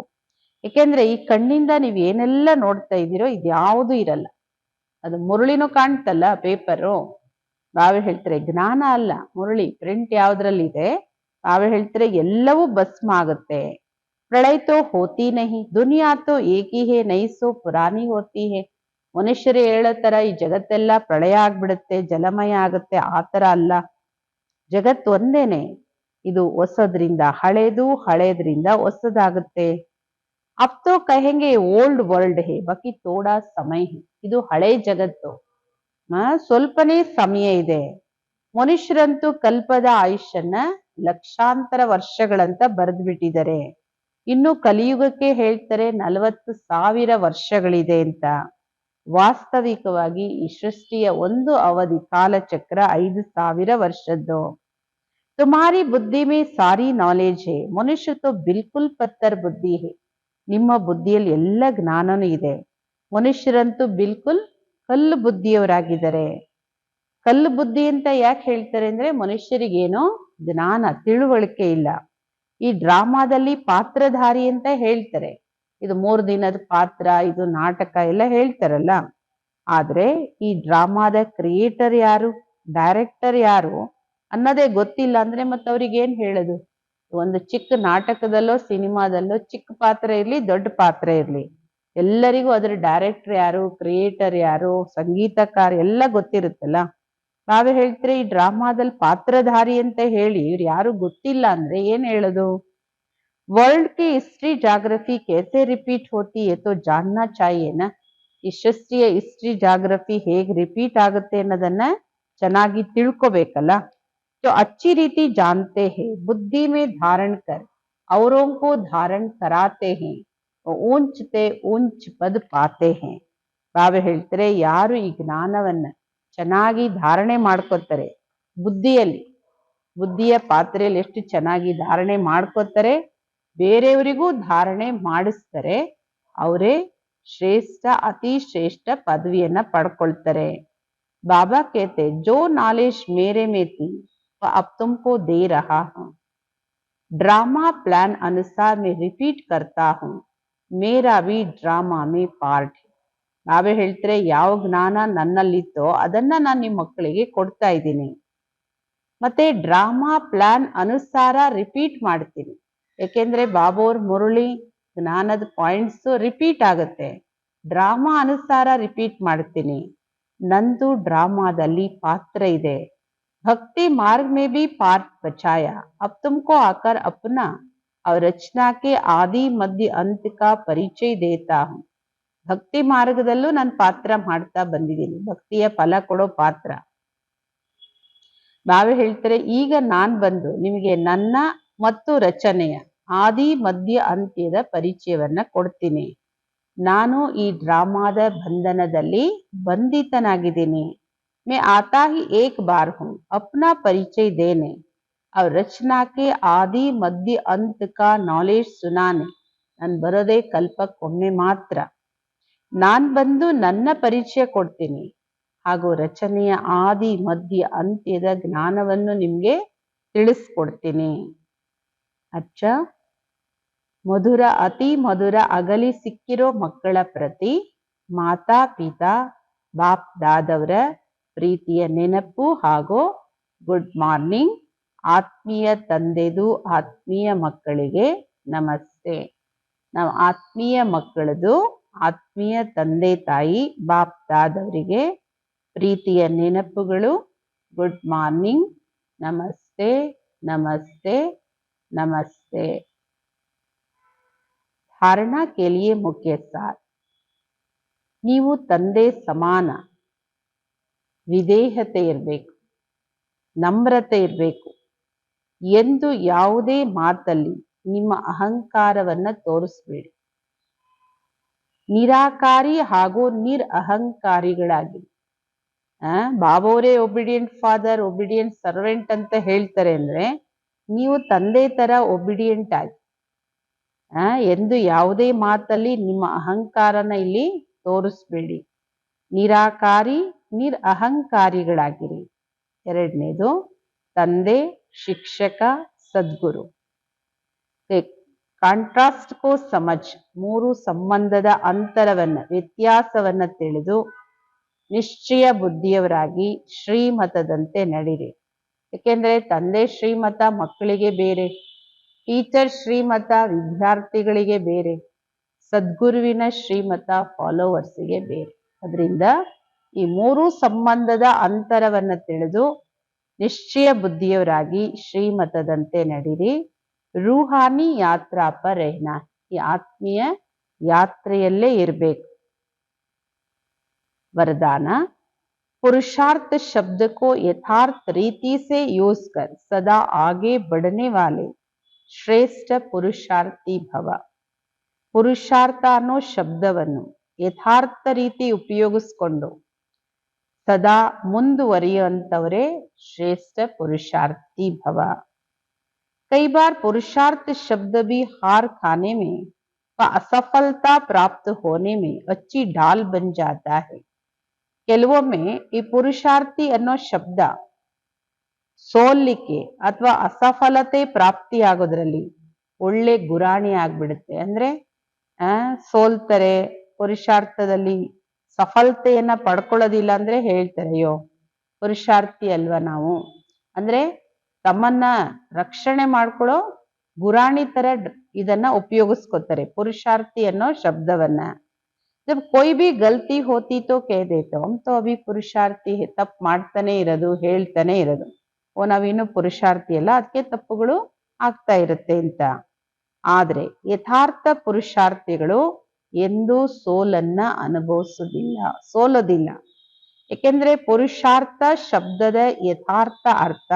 ಯಾಕೆಂದ್ರೆ ಈ ಕಣ್ಣಿಂದ ನೀವ್ ಏನೆಲ್ಲ ನೋಡ್ತಾ ಇದ್ದೀರೋ ಇದ್ಯಾವುದು ಇರಲ್ಲ, ಅದು ಮುರುಳಿನೂ ಕಾಣ್ತಲ್ಲ ಪೇಪರು. ಬಾಬಾ ಹೇಳ್ತಾರೆ ಜ್ಞಾನ ಅಲ್ಲ, ಮುರುಳಿ ಪ್ರಿಂಟ್ ಯಾವ್ದ್ರಲ್ಲಿದೆ, ಬಾಬಾ ಹೇಳ್ತಾರೆ ಎಲ್ಲವೂ ಭಸ್ಮ ಆಗುತ್ತೆ. ಪ್ರಳಯ ತೋ ಹೋತಿ ನಹಿ, ದುನಿಯಾ ತೋ ಏಕಿ ಹೇ ನೈ ಸೋ ಪುರಾನಿ ಹೋತಿ ಹೇ. ಮನುಷ್ಯರು ಹೇಳೋ ತರ ಈ ಜಗತ್ತೆಲ್ಲ ಪ್ರಳಯ ಆಗ್ಬಿಡುತ್ತೆ, ಜಲಮಯ ಆಗುತ್ತೆ, ಆ ತರ ಅಲ್ಲ. ಜಗತ್ ಒಂದೇನೆ, ಇದು ಹೊಸದ್ರಿಂದ ಹಳೇದು, ಹಳೇದ್ರಿಂದ ಹೊಸದಾಗುತ್ತೆ. ಅಬ್ ತೋ ಕಹೆಂಗೆ ಓಲ್ಡ್ ವರ್ಲ್ಡ್ ಹೇ, ಬಾಕಿ ತೋಡಾ ಸಮಯ ಹೇ. ಇದು ಹಳೆ ಜಗತ್ತು, ಸ್ವಲ್ಪನೇ ಸಮಯ ಇದೆ. ಮನುಷ್ಯರಂತೂ ಕಲ್ಪದ ಆಯುಷ್ಯನ್ನ ಲಕ್ಷಾಂತರ ವರ್ಷಗಳಂತ ಬರೆದು ಬಿಟ್ಟಿದ್ದಾರೆ. ಇನ್ನು ಕಲಿಯುಗಕ್ಕೆ ಹೇಳ್ತಾರೆ 40,000 ವರ್ಷಗಳಿದೆ ಅಂತ. ವಾಸ್ತವಿಕವಾಗಿ ಈ ಸೃಷ್ಟಿಯ ಒಂದು ಅವಧಿ ಕಾಲಚಕ್ರ 5,000 ವರ್ಷದ್ದು. ತುಮಾರಿ ಬುದ್ಧಿ ಮೇ ಸಾರಿ ನಾಲೆಜ್ ಹೇ, ಮನುಷ್ಯ ತೋ ಬಿಲ್ಕುಲ್ ಪತ್ತರ್ ಬುದ್ಧಿ ಹೇ. ನಿಮ್ಮ ಬುದ್ಧಿಯಲ್ಲಿ ಎಲ್ಲ ಜ್ಞಾನನೂ ಇದೆ, ಮನುಷ್ಯರಂತೂ ಬಿಲ್ಕುಲ್ ಕಲ್ಲು ಬುದ್ಧಿಯವರಾಗಿದ್ದಾರೆ. ಕಲ್ಲು ಬುದ್ಧಿ ಅಂತ ಯಾಕೆ ಹೇಳ್ತಾರೆ ಅಂದ್ರೆ ಮನುಷ್ಯರಿಗೇನೋ ಜ್ಞಾನ ತಿಳುವಳಿಕೆ ಇಲ್ಲ. ಈ ಡ್ರಾಮಾದಲ್ಲಿ ಪಾತ್ರಧಾರಿ ಅಂತ ಹೇಳ್ತಾರೆ, ಇದು 3 ದಿನದ ಪಾತ್ರ, ಇದು ನಾಟಕ ಎಲ್ಲ ಹೇಳ್ತಾರಲ್ಲ, ಆದ್ರೆ ಈ ಡ್ರಾಮಾದ ಕ್ರಿಯೇಟರ್ ಯಾರು, ಡೈರೆಕ್ಟರ್ ಯಾರು ಅನ್ನೋದೇ ಗೊತ್ತಿಲ್ಲ ಅಂದ್ರೆ ಮತ್ತೆ ಅವ್ರಿಗೆ ಏನ್ ಹೇಳೋದು? ಒಂದು ಚಿಕ್ಕ ನಾಟಕದಲ್ಲೋ ಸಿನಿಮಾದಲ್ಲೋ ಚಿಕ್ಕ ಪಾತ್ರ ಇರ್ಲಿ ದೊಡ್ಡ ಪಾತ್ರ ಇರ್ಲಿ, ಎಲ್ಲರಿಗೂ ಅದ್ರ ಡೈರೆಕ್ಟರ್ ಯಾರು, ಕ್ರಿಯೇಟರ್ ಯಾರು, ಸಂಗೀತಕಾರ ಎಲ್ಲ ಗೊತ್ತಿರುತ್ತಲ್ಲ. ನಾವೇ ಹೇಳ್ತೀರಿ ಈ ಡ್ರಾಮಾದಲ್ಲಿ ಪಾತ್ರಧಾರಿ ಅಂತ ಹೇಳಿ ಇವ್ರು ಯಾರು ಗೊತ್ತಿಲ್ಲ ಅಂದ್ರೆ ಏನ್ ಹೇಳೋದು? वर्ल्ड की हिस्ट्री जाग्रफी कैसे रिपीट होती है तो जानना चाहिए ना. ಈ ಶಾಸ್ತ್ರೀಯ ಹಿಸ್ಟ್ರಿ ಜಾಗ್ರಫಿ ಹೇಗ್ ರಿಪೀಟ್ ಆಗುತ್ತೆ ಅನ್ನೋದನ್ನ ಚೆನ್ನಾಗಿ ತಿಳ್ಕೊಬೇಕಲ್ಲ. जो अच्छी रीति जानते हैं बुद्धि में धारण कर औरों को धारण कराते हैं ऊंचते ऊंच पद पाते हैं. ಬಾಬಾ ಹೇಳ್ತಾರೆ ಯಾರು ಈ ಜ್ಞಾನವನ್ನ ಚೆನ್ನಾಗಿ ಧಾರಣೆ ಮಾಡ್ಕೋತಾರೆ, ಬುದ್ಧಿಯ ಪಾತ್ರೆಯಲ್ಲಿ ಎಷ್ಟು ಚೆನ್ನಾಗಿ ಧಾರಣೆ ಮಾಡ್ಕೋತಾರೆ, ಬೇರೆಯವರಿಗೂ ಧಾರಣೆ ಮಾಡಿಸ್ತಾರೆ, ಅವರೇ ಶ್ರೇಷ್ಠ ಅತಿ ಶ್ರೇಷ್ಠ ಪದವಿಯನ್ನ ಪಡ್ಕೊಳ್ತಾರೆ. बाबा कहते जो नॉलेज मेरे में थी वह अब तुमको दे रहा हूं. ड्रामा प्लान अनुसार मैं रिपीट करता हूं. मेरा भी ड्रामा में पार्ट है. ನಾವೇ ಹೇಳ್ತಾರೆ ಯಾವ ಜ್ಞಾನ ನನ್ನಲ್ಲಿತ್ತೋ ಅದನ್ನ ನಾನು ನಿಮ್ಮ ಮಕ್ಕಳಿಗೆ ಕೊಡ್ತಾ ಇದ್ದೀನಿ, ಮತ್ತೆ ಡ್ರಾಮಾ ಪ್ಲಾನ್ ಅನುಸಾರ ರಿಪೀಟ್ ಮಾಡ್ತೀನಿ. ಯಾಕೆಂದ್ರೆ ಬಾಬೋರ್ ಮುರಳಿ ಜ್ಞಾನದ ಪಾಯಿಂಟ್ಸ್ ರಿಪೀಟ್ ಆಗುತ್ತೆ, ಡ್ರಾಮಾ ಅನುಸಾರ ರಿಪೀಟ್ ಮಾಡ್ತೀನಿ. ನಂದು ಡ್ರಾಮಾದಲ್ಲಿ ಪಾತ್ರ ಇದೆ. भक्ति मार्ग में भी पार्ट बचाया. अब तुमको आकर अपना और रचना के आदि मध्य अंत का परिचय देता हूं. ಭಕ್ತಿ ಮಾರ್ಗದಲ್ಲೂ ನಾನು ಪಾತ್ರ ಮಾಡ್ತಾ ಬಂದಿದ್ದೀನಿ, ಭಕ್ತಿಯ ಫಲ ಕೊಡೋ ಪಾತ್ರ. ನಾವೇ ಹೇಳ್ತಾರೆ ಈಗ ನಾನ್ ಬಂದು ನಿಮಗೆ ನನ್ನ ಮತ್ತು ರಚನೆಯ ಆದಿ ಮಧ್ಯ ಅಂತ್ಯದ ಪರಿಚಯವನ್ನ ಕೊಡ್ತೀನಿ. ನಾನು ಈ ಡ್ರಾಮಾದ ಬಂಧನದಲ್ಲಿ ಬಂಧಿತನಾಗಿದ್ದೀನಿ. मैं आता ही एक बार हूं अपना परिचय देने और रचना के आदि मध्य अंत का नॉलेज सुनाने. ನಾನು ಬರೋದೇ ಕಲ್ಪಕ್ಕೊಮ್ಮೆ ಮಾತ್ರ. ನಾನ್ ಬಂದು ನನ್ನ ಪರಿಚಯ ಕೊಡ್ತೀನಿ ಹಾಗೂ ರಚನೆಯ ಆದಿ ಮಧ್ಯ ಅಂತ್ಯದ ಜ್ಞಾನವನ್ನು ನಿಮ್ಗೆ ತಿಳಿಸ್ಕೊಡ್ತೀನಿ. ಅಚ್ಚ ಮಧುರ ಅತಿ ಮಧುರ ಅಗಲಿ ಸಿಕ್ಕಿರೋ ಮಕ್ಕಳ ಪ್ರತಿ ಮಾತಾ ಪಿತಾ ಬಾಪ್ ದಾದವರ ಪ್ರೀತಿಯ ನೆನಪು ಹಾಗೂ ಗುಡ್ ಮಾರ್ನಿಂಗ್. ಆತ್ಮೀಯ ತಂದೆದು ಆತ್ಮೀಯ ಮಕ್ಕಳಿಗೆ ನಮಸ್ತೆ. ನಾವು ಆತ್ಮೀಯ ಮಕ್ಕಳದು ಆತ್ಮೀಯ ತಂದೆ ತಾಯಿ ಬಾಪ್ ದಾದವರಿಗೆ ಪ್ರೀತಿಯ ನೆನಪುಗಳು, ಗುಡ್ ಮಾರ್ನಿಂಗ್, ನಮಸ್ತೆ ನಮಸ್ತೆ ನಮಸ್ತೆ. धारणा के लिए मुख्य सार. ನೀವು ತಂದೆ ಸಮಾನ ವಿಧೇಯತೆ ಇರಬೇಕು, ನಮ್ರತೆ ಇರಬೇಕು. ಎಂದು ಯಾವುದೇ ಮಾತಲ್ಲಿ ನಿಮ್ಮ ಅಹಂಕಾರವನ್ನ ತೋರಿಸ್ಬೇಡಿ. ನಿರಾಕಾರಿ ಹಾಗೂ ಅಹಂಕಾರಿಗಳಾಗಿ. ಬಾಬೋರೇ ಒಬಿಡಿಯಂಟ್ ಫಾದರ್, ಒಬಿಡಿಯಂಟ್ ಸರ್ವೆಂಟ್ ಅಂತ ಹೇಳ್ತಾರೆ ಅಂದ್ರೆ ನೀವು ತಂದೆ ತರ ಒಬಿಡಿಯಂಟ್ ಆಗಿ. ಎಂದು ಯಾವುದೇ ಮಾತಲ್ಲಿ ನಿಮ್ಮ ಅಹಂಕಾರನ ಇಲ್ಲಿ ತೋರಿಸ್ಬೇಡಿ. ನಿರಾಕಾರಿ ಅಹಂಕಾರಿಗಳಾಗಿರಿ. ಎರಡನೇದು ತಂದೆ, ಶಿಕ್ಷಕ, ಸದ್ಗುರು. ಕಾಂಟ್ರಾಸ್ಟ್ ಕೋ ಸಮಜ್. ಮೂರು ಸಂಬಂಧದ ಅಂತರವನ್ನ ವ್ಯತ್ಯಾಸವನ್ನ ತಿಳಿದು ನಿಶ್ಚಯ ಬುದ್ಧಿಯವರಾಗಿ ಶ್ರೀಮತದಂತೆ ನಡೀರಿ. ಯಾಕೆಂದ್ರೆ ತಂದೆ ಶ್ರೀಮತ ಮಕ್ಕಳಿಗೆ ಬೇರೆ, ಟೀಚರ್ ಶ್ರೀಮತ ವಿದ್ಯಾರ್ಥಿಗಳಿಗೆ ಬೇರೆ, ಸದ್ಗುರುವಿನ ಶ್ರೀಮತ ಫಾಲೋವರ್ಸ್ಗೆ ಬೇರೆ. ಅದರಿಂದ ಈ ಮೂರು ಸಂಬಂಧದ ಅಂತರವನ್ನ ತಿಳಿದು ನಿಶ್ಚಯ ಬುದ್ಧಿಯವರಾಗಿ ಶ್ರೀಮತದಂತೆ ನಡೀರಿ. ರೂಹಾನಿ ಯಾತ್ರಾ ಪರ್ ರೆಹನಾ. ಈ ಆತ್ಮೀಯ ಯಾತ್ರೆಯಲ್ಲೇ ಇರಬೇಕು. वरदान. पुरुषार्थ शब्द को यथार्थ रीति से यूज कर सदा आगे बढ़ने वाले ಶ್ರೇಷ್ಠ ಪುರುಷಾರ್ಥಿ ಭವ. ಪುರುಷಾರ್ಥ ಅನ್ನೋ ಶಬ್ದವನ್ನು ಯಥಾರ್ಥ ರೀತಿ ಉಪಯೋಗಿಸ್ಕೊಂಡು ಸದಾ ಮುಂದುವರಿಯುವಂತವರೇ ಶ್ರೇಷ್ಠ ಪುರುಷಾರ್ಥಿ ಭವ. कई बार पुरुषार्थ शब्द भी हार खाने में व असफलता प्राप्त होने में अच्छी ढाल बन जाता है. ಕೆಲವೊಮ್ಮೆ ಈ ಪುರುಷಾರ್ಥಿ ಅನ್ನೋ ಶಬ್ದ ಸೋಲಿಕ್ಕೆ ಅಥವಾ ಅಸಫಲತೆ ಪ್ರಾಪ್ತಿಯಾಗೋದ್ರಲ್ಲಿ ಒಳ್ಳೆ ಗುರಾಣಿ ಆಗ್ಬಿಡುತ್ತೆ. ಅಂದ್ರೆ ಸೋಲ್ತಾರೆ, ಪುರುಷಾರ್ಥದಲ್ಲಿ ಸಫಲತೆಯನ್ನ ಪಡ್ಕೊಳ್ಳೋದಿಲ್ಲ ಅಂದ್ರೆ ಹೇಳ್ತಾರೆ, ಅಯ್ಯೋ ಪುರುಷಾರ್ಥಿ ಅಲ್ವಾ ನಾವು, ಅಂದ್ರೆ ತಮ್ಮನ್ನ ರಕ್ಷಣೆ ಮಾಡ್ಕೊಳ್ಳೋ ಗುರಾಣಿ ತರ ಇದನ್ನ ಉಪಯೋಗಿಸ್ಕೊತಾರೆ ಪುರುಷಾರ್ಥಿ ಅನ್ನೋ ಶಬ್ದವನ್ನ. जब कोई भी गलती होती तो कह देते हम तो अभी पुरुषार्थी है, ತಪ್ಪು ಮಾಡ್ತಾನೆ ಇರೋದು, ಹೇಳ್ತಾನೆ ಇರೋದು, ಓ ನಾವಿನ್ನು ಪುರುಷಾರ್ಥಿ ಅಲ್ಲ, ಅದಕ್ಕೆ ತಪ್ಪುಗಳು ಆಗ್ತಾ ಇರುತ್ತೆ ಅಂತ. ಆದ್ರೆ ಯಥಾರ್ಥ ಪುರುಷಾರ್ಥಿಗಳು ಎಂದೂ ಸೋಲನ್ನ ಸೋಲೋದಿಲ್ಲ. ಏಕೆಂದ್ರೆ ಪುರುಷಾರ್ಥ ಶಬ್ದದ ಯಥಾರ್ಥ ಅರ್ಥ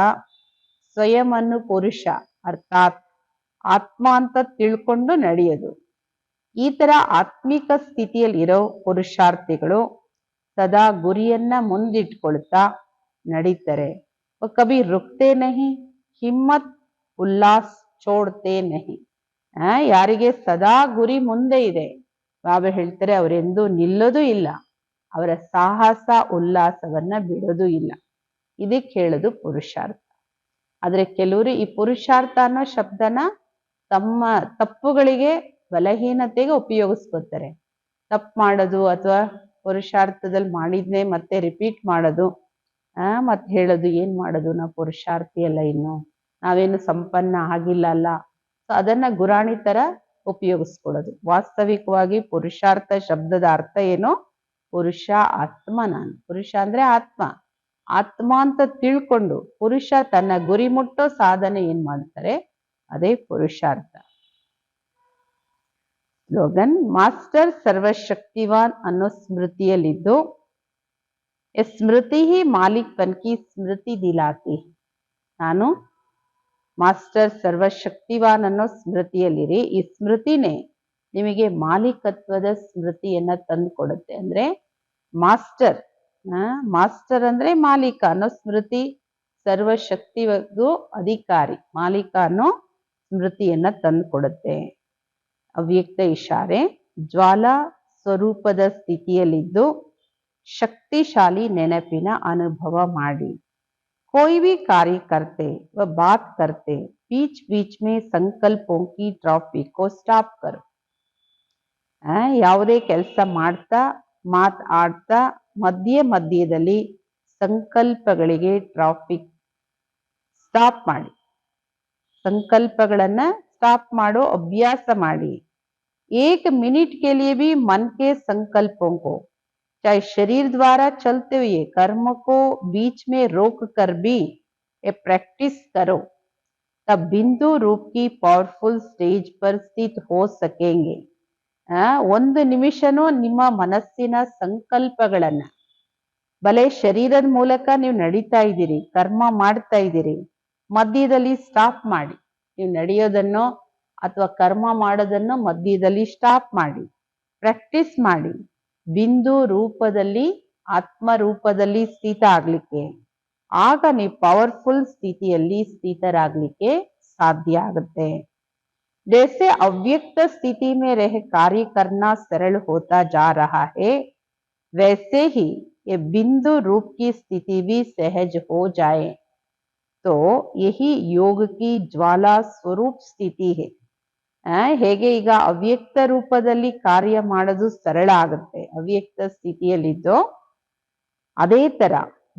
ಸ್ವಯಂವನ್ನು ಪುರುಷ ಅರ್ಥಾತ್ ಆತ್ಮ ಅಂತ ತಿಳ್ಕೊಂಡು ನಡೆಯೋದು. ಈ ತರ ಆತ್ಮಿಕ ಸ್ಥಿತಿಯಲ್ಲಿ ಇರೋ ಪುರುಷಾರ್ಥಿಗಳು ಸದಾ ಗುರಿಯನ್ನ ಮುಂದಿಟ್ಕೊಳ್ತಾ ನಡೀತಾರೆ. ಕಬಿ ರುಕ್ತೆ ನಹಿ, ಹಿಮ್ಮತ್ ಉಲ್ಲಾಸ್ ಚೋಡ್ತೆ ನಹಿ. ಯಾರಿಗೆ ಸದಾ ಗುರಿ ಮುಂದೆ ಇದೆ, ಬಾಬಾ ಹೇಳ್ತಾರೆ ಅವರೆಂದೂ ನಿಲ್ಲೋದು ಇಲ್ಲ, ಅವರ ಸಾಹಸ ಉಲ್ಲಾಸವನ್ನ ಬಿಡೋದು ಇಲ್ಲ. ಇದಕ್ಕೆ ಹೇಳೋದು ಪುರುಷಾರ್ಥ. ಆದ್ರೆ ಕೆಲವರು ಈ ಪುರುಷಾರ್ಥ ಅನ್ನೋ ಶಬ್ದನ ತಮ್ಮ ತಪ್ಪುಗಳಿಗೆ ಬಲಹೀನತೆಗೆ ಉಪಯೋಗಿಸ್ಕೊತಾರೆ. ತಪ್ಪು ಮಾಡೋದು ಅಥವಾ ಪುರುಷಾರ್ಥದಲ್ಲಿ ಮಾಡಿದ್ನೇ ಮತ್ತೆ ರಿಪೀಟ್ ಮಾಡೋದು, ಮತ್ತೆ ಹೇಳೋದು ಏನ್ ಮಾಡೋದು, ನಾವು ಪುರುಷಾರ್ಥಿ ಅಲ್ಲ, ಇನ್ನು ನಾವೇನು ಸಂಪನ್ನ ಆಗಿಲ್ಲ ಅಲ್ಲ. ಸೊ ಅದನ್ನ ಗುರಾಣಿ ತರ ಉಪಯೋಗಿಸ್ಕೊಳ್ಳೋದು. ವಾಸ್ತವಿಕವಾಗಿ ಪುರುಷಾರ್ಥ ಶಬ್ದದ ಅರ್ಥ ಏನು, ಪುರುಷ ಆತ್ಮ, ನಾನು ಪುರುಷ ಅಂದ್ರೆ ಆತ್ಮ, ಆತ್ಮ ಅಂತ ತಿಳ್ಕೊಂಡು ಪುರುಷ ತನ್ನ ಗುರಿ ಮುಟ್ಟೋ ಸಾಧನೆ ಏನ್ ಮಾಡ್ತಾರೆ, ಅದೇ ಪುರುಷಾರ್ಥ. ಸ್ಲೋಗನ್, ಮಾಸ್ಟರ್ ಸರ್ವಶಕ್ತಿವಾನ್ ಅನ್ನೋ ಸ್ಮೃತಿಯಲ್ಲಿದ್ದು, ಸ್ಮೃತಿ ಹಿ ಮಾಲಿಕ್ ಬನ್ಕಿ ಸ್ಮೃತಿ ದಿಲಾತಿ. ನಾನು ಮಾಸ್ಟರ್ ಸರ್ವಶಕ್ತಿವಾನ್ ಅನ್ನೋ ಸ್ಮೃತಿಯಲ್ಲಿರಿ, ಈ ಸ್ಮೃತಿನೇ ನಿಮಗೆ ಮಾಲೀಕತ್ವದ ಸ್ಮೃತಿಯನ್ನ ತಂದು ಕೊಡುತ್ತೆ. ಅಂದ್ರೆ ಮಾಸ್ಟರ್ ಅಂದ್ರೆ ಮಾಲೀಕ ಅನ್ನೋ ಸ್ಮೃತಿ, ಸರ್ವಶಕ್ತಿಗೂ ಅಧಿಕಾರಿ ಮಾಲೀಕ ಅನ್ನೋ ಸ್ಮೃತಿಯನ್ನ ತಂದು ಕೊಡುತ್ತೆ. ಅವ್ಯಕ್ತ ಇಶಾರೆ, ಜ್ವಾಲಾ ಸ್ವರೂಪದ ಸ್ಥಿತಿಯಲ್ಲಿದ್ದು ಶಕ್ತಿಶಾಲಿ ನೆನಪಿನ ಅನುಭವ ಮಾಡಿ. कोई भी कार्य करते व बात करते बीच बीच में संकल्पों की ट्रॉफिक को स्टॉप करो. ಯಾವುದೇ ಕೆಲಸ ಮಾಡ್ತಾ ಮಾತಾಡ್ತಾ ಮಧ್ಯದಲ್ಲಿ ಸಂಕಲ್ಪಗಳಿಗೆ ಟ್ರಾಫಿಕ್ ಸ್ಟಾಪ್ ಮಾಡಿ, ಸಂಕಲ್ಪಗಳನ್ನ ಸ್ಟಾಪ್ ಮಾಡೋ ಅಭ್ಯಾಸ ಮಾಡಿ. एक मिनट के लिए भी मन के संकल्पों को चाहे शरीर द्वारा चलते हुए कर्म को बीच में रोक कर भी ये प्रैक्टिस करो, तब बिंदु रूप की पावरफुल स्टेज पर स्थित हो सकेंगे. ಒಂದು ನಿಮಿಷನೂ ನಿಮ್ಮ ಮನಸ್ಸಿನ ಸಂಕಲ್ಪಗಳನ್ನ, ಬಲೆ ಶರೀರದ ಮೂಲಕ ನೀವು ನಡೀತಾ ಇದ್ದೀರಿ, ಕರ್ಮ ಮಾಡ್ತಾ ಇದ್ದೀರಿ, ಮಧ್ಯದಲ್ಲಿ ಸ್ಟಾಪ್ ಮಾಡಿ. ನೀವು ನಡೆಯೋದನ್ನೋ ಅಥವಾ ಕರ್ಮ ಮಾಡೋದನ್ನೋ ಮಧ್ಯದಲ್ಲಿ ಸ್ಟಾಪ್ ಮಾಡಿ, ಪ್ರಾಕ್ಟೀಸ್ ಮಾಡಿ. ಬಿಂದು ರೂಪದಲ್ಲಿ ಆತ್ಮ ರೂಪದಲ್ಲಿ ಸ್ಥಿತ ಆಗ್ಲಿಕ್ಕೆ, ಆಗ ನೀವು ಪವರ್ಫುಲ್ ಸ್ಥಿತಿಯಲ್ಲಿ ಸ್ಥಿತರಾಗ್ಲಿಕ್ಕೆ ಸಾಧ್ಯ ಆಗುತ್ತೆ. जैसे अव्यक्त स्थिति में रह कार्य करना सरल होता जा रहा है, वैसे ही ये बिंदु रूप की स्थिति भी सहज हो जाए तो यही योग की ज्वाला स्वरूप स्थिति है. ಹೇಗೆ ಈಗ ಅವ್ಯಕ್ತ ರೂಪದಲ್ಲಿ ಕಾರ್ಯ ಮಾಡೋದು ಸರಳ ಆಗುತ್ತೆ, ಅವ್ಯಕ್ತ ಸ್ಥಿತಿಯಲ್ಲಿದ್ದು, ಅದೇ ತರ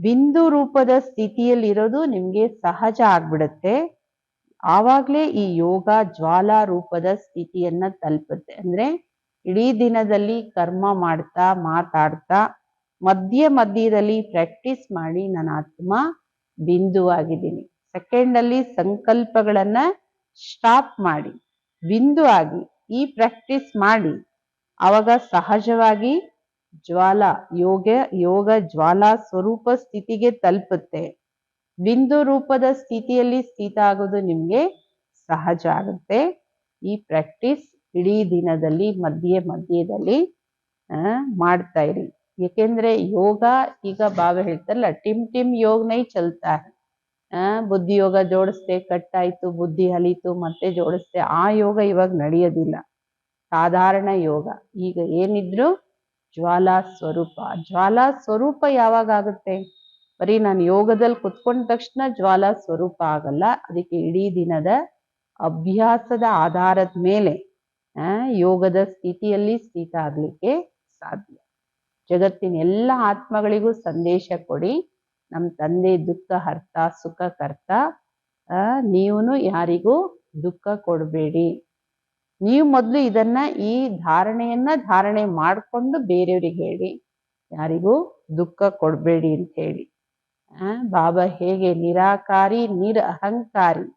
ಬಿಂದು ರೂಪದ ಸ್ಥಿತಿಯಲ್ಲಿರೋದು ನಿಮ್ಗೆ ಸಹಜ ಆಗ್ಬಿಡುತ್ತೆ. ಆವಾಗ್ಲೇ ಈ ಯೋಗ ಜ್ವಾಲಾ ರೂಪದ ಸ್ಥಿತಿಯನ್ನ ತಲುಪುತ್ತೆ. ಅಂದ್ರೆ ಇಡೀ ದಿನದಲ್ಲಿ ಕರ್ಮ ಮಾಡ್ತಾ ಮಾತಾಡ್ತಾ ಮಧ್ಯದಲ್ಲಿ ಪ್ರಾಕ್ಟೀಸ್ ಮಾಡಿ, ನನ್ನ ಆತ್ಮ ಬಿಂದುವಾಗಿದ್ದೀನಿ. ಸೆಕೆಂಡಲ್ಲಿ ಸಂಕಲ್ಪಗಳನ್ನ ಸ್ಟಾಪ್ ಮಾಡಿ ಬಿಂದು ಆಗಿ ಈ ಪ್ರಾಕ್ಟೀಸ್ ಮಾಡಿ, ಆವಾಗ ಸಹಜವಾಗಿ ಯೋಗ ಜ್ವಾಲಾ ಸ್ವರೂಪ ಸ್ಥಿತಿಗೆ ತಲುಪುತ್ತೆ. ಬಿಂದು ರೂಪದ ಸ್ಥಿತಿಯಲ್ಲಿ ಸ್ಥಿತ ಆಗೋದು ನಿಮ್ಗೆ ಸಹಜ ಆಗುತ್ತೆ. ಈ ಪ್ರಾಕ್ಟೀಸ್ ಇಡೀ ದಿನದಲ್ಲಿ ಮಧ್ಯದಲ್ಲಿ ಮಾಡ್ತಾ ಇರಿ. ಏಕೆಂದ್ರೆ ಯೋಗ ಈಗ ಬಾಬಾ ಹೇಳ್ತಾರಲ್ಲ, ಟಿಮ್ ಯೋಗ ನೈ ಚಲ್ತಾ ಹೈ. ಬುದ್ಧಿ ಯೋಗ ಜೋಡಿಸ್ದೆ, ಕಟ್ಟಾಯ್ತು, ಬುದ್ಧಿ ಹಲೀತು, ಮತ್ತೆ ಜೋಡಿಸ್ದೆ, ಆ ಯೋಗ ಇವಾಗ ನಡೆಯೋದಿಲ್ಲ. ಸಾಧಾರಣ ಯೋಗ ಈಗ ಏನಿದ್ರು ಜ್ವಾಲಾ ಸ್ವರೂಪ ಯಾವಾಗ ಆಗುತ್ತೆ? ಬರೀ ನಾನು ಯೋಗದಲ್ಲಿ ಕುತ್ಕೊಂಡ ತಕ್ಷಣ ಜ್ವಾಲಾ ಸ್ವರೂಪ ಆಗಲ್ಲ. ಅದಕ್ಕೆ ಇಡೀ ದಿನದ ಅಭ್ಯಾಸದ ಆಧಾರದ ಮೇಲೆ ಯೋಗದ ಸ್ಥಿತಿಯಲ್ಲಿ ಸ್ಥಿತ ಆಗ್ಲಿಕ್ಕೆ ಸಾಧ್ಯ. ಜಗತ್ತಿನ ಎಲ್ಲ ಆತ್ಮಗಳಿಗೂ ಸಂದೇಶ ಕೊಡಿ, ನಮ್ಮ ತಂದೆ ದುಃಖ ಹರ್ತ ಸುಖ ಕರ್ತ, ನೀವೂ ಯಾರಿಗೂ ದುಃಖ ಕೊಡಬೇಡಿ. ನೀವು ಮೊದಲು ಇದನ್ನ ಈ ಧಾರಣೆ ಮಾಡಿಕೊಂಡು ಬೇರೆಯವ್ರಿಗೆ ಹೇಳಿ, ಯಾರಿಗೂ ದುಃಖ ಕೊಡಬೇಡಿ ಅಂತ ಹೇಳಿ. ಬಾಬಾ ಹೇಗೆ ನಿರಾಕಾರಿ ಅಹಂಕಾರಿ,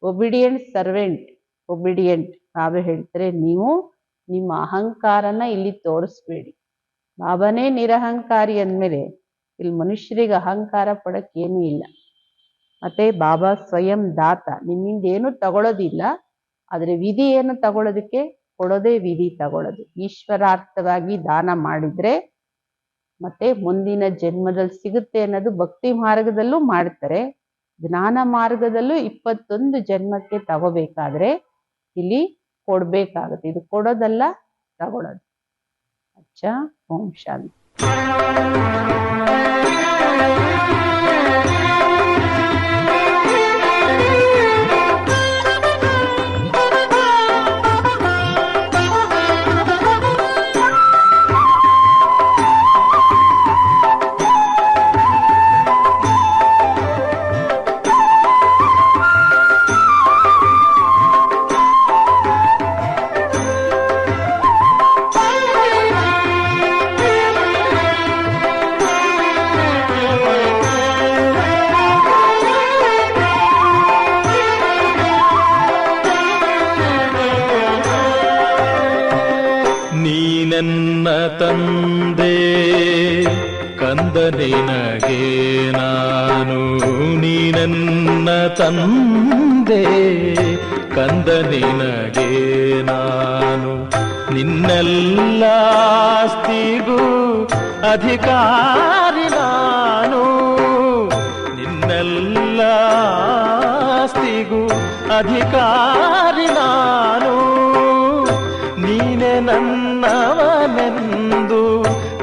ಒಬಿಡಿಯಂಟ್ ಸರ್ವೆಂಟ್, ಒಬಿಡಿಯಂಟ್. ಬಾಬಾ ಹೇಳ್ತಾರೆ, ನೀವು ನಿಮ್ಮ ಅಹಂಕಾರನ ಇಲ್ಲಿ ತೋರಿಸ್ಬೇಡಿ. ಬಾಬಾನೇ ನಿರಹಂಕಾರಿ ಅಂದಮೇಲೆ ಇಲ್ಲಿ ಮನುಷ್ಯರಿಗೆ ಅಹಂಕಾರ ಪಡಕ್ಕೆ ಏನೂ ಇಲ್ಲ. ಮತ್ತೆ ಬಾಬಾ ಸ್ವಯಂ ದಾತ, ನಿಮ್ಮಿಂದ ಏನು ತಗೊಳ್ಳೋದಿಲ್ಲ. ಆದರೆ ವಿಧಿ ಏನು ತಗೊಳ್ಳೋದಕ್ಕೆ? ಕೊಡೋದೇ ವಿಧಿ ತಗೊಳ್ಳೋದು. ಈಶ್ವರಾರ್ಥವಾಗಿ ದಾನ ಮಾಡಿದ್ರೆ ಮತ್ತೆ ಮುಂದಿನ ಜನ್ಮದಲ್ಲಿ ಸಿಗುತ್ತೆ ಅನ್ನೋದು ಭಕ್ತಿ ಮಾರ್ಗದಲ್ಲೂ ಮಾಡ್ತಾರೆ. ಜ್ಞಾನ ಮಾರ್ಗದಲ್ಲೂ 21 ಜನ್ಮಕ್ಕೆ ತಗೋಬೇಕಾದ್ರೆ ಇಲ್ಲಿ ಕೊಡ್ಬೇಕಾಗುತ್ತೆ. ಇದು ಕೊಡೋದಲ್ಲ, ತಗೊಳ್ಳೋದು. ಅಚ್ಚಾ, ಓಂ ಶಾಂತಿ. ನನ್ನ ತಂದೆ ಕಂದ ನಿನಗೆ ನಾನು, ನೀ ನನ್ನ ತಂದೆ ಕಂದ ನಿನಗೆ ನಾನು, ನಿನ್ನೆಲ್ಲ ಆಸ್ತಿಗೂ ಅಧಿಕಾರಿ ನಾನು, ನಿನ್ನೆಲ್ಲ ಆಸ್ತಿಗೂ ಅಧಿಕಾರಿ ನಾನು, ನೀನೆ ನನ್ನವನೆಂದು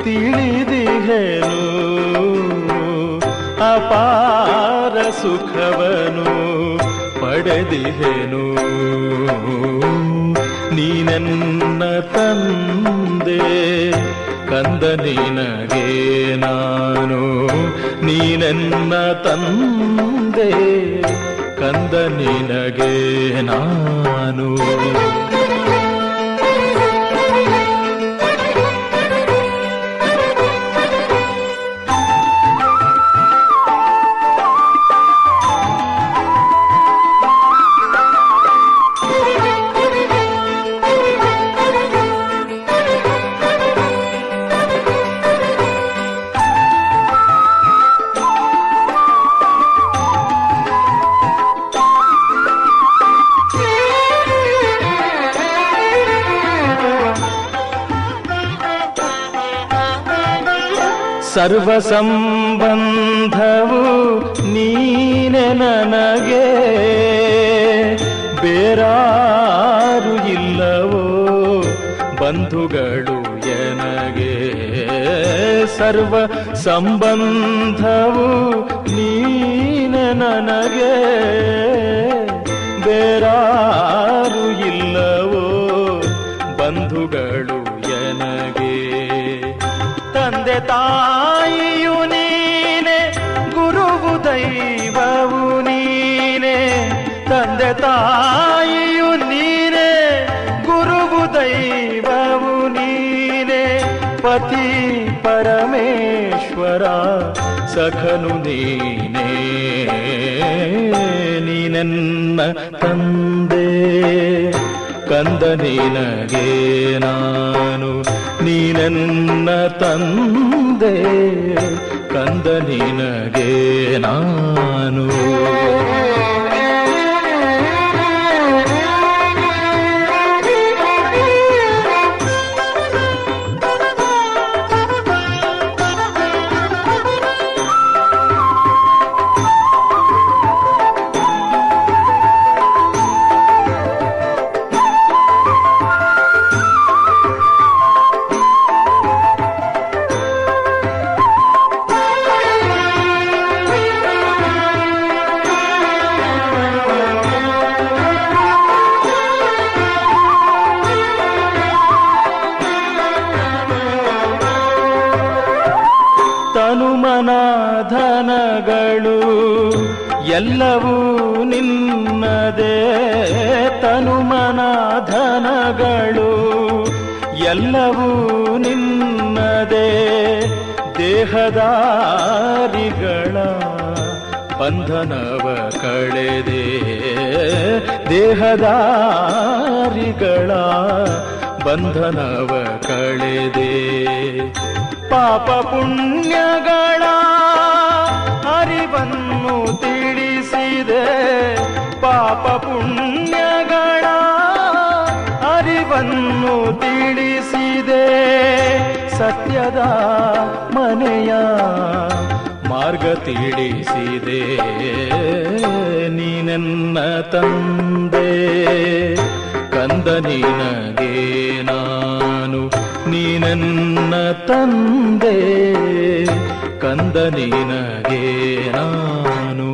ತಿಳಿದಿಹೆನು, ಅಪಾರ ಸುಖವನು ಪಡೆದಿಹೆನು, ನೀನೆನ್ನ ತಂದೆ ಕಂದ ನಿನಗೆ ನಾನು, ನೀನೆನ್ನ ತಂದೆ ಕಂದ ನಿನಗೆ ನಾನು. ಸರ್ವ ಸಂಬಂಧವು ನೀನೆ ನನಗೆ, ಬೇರಾರು ಇಲ್ಲವೋ ಬಂಧುಗಳು ಎನಗೆ, ಸರ್ವ ಸಂಬಂಧವು ನೀನೆ ನನಗೆ, ಬೇರಾರು ಇಲ್ಲವೋ ಬಂಧುಗಳು ಎನಗೆ, ತಂದೆ ತಾಯಿಯು ನೀನೆ, ಗುರುವು ದೈವವು ನೀನೆ, ತಂದೆ ತಾಯಿಯು ನೀನೆ, ಗುರುವು ದೈವವು ನೀನೆ, ಪತಿ ಪರಮೇಶ್ವರ ಸಖನು ನೀನೇ, ನೀನೆನ್ನ ತಂದೆ ಕಂದ ನಿನಗೆ ನಾನು, ನೀನೆನ್ನ ತಂದೆ ಕಂದ ನಿನಗೆ ನಾನು. ಎಲ್ಲವೂ ನಿನ್ನದೇ ತನುಮನ ಧನಗಳು ಎಲ್ಲವೂ ನಿನ್ನದೇ ದೇಹದಾರಿಗಳ ಬಂಧನವ ಕಳೆದೆ ದೇಹದಾರಿಗಳ ಬಂಧನವ ಕಳೆದೆ ಪಾಪ ಪುಣ್ಯಗಳ ಅರಿವನ್ನು ತಿಳಿಸಿದೆ ಪಾಪ ಪುಣ್ಯಗಳ ಅರಿವನ್ನು ತಿಳಿಸಿದೆ ಸತ್ಯದ ಮನೆಯ ಮಾರ್ಗ ತಿಳಿಸಿದೆ ನೀನೆನ್ನ ತಂದೆ ಕಂದ ನಿನಗೆ ನಾನು ನೀನೆನ್ನ ತಂದೆ ಕಂದ ನಿನಗೆ ನಾನು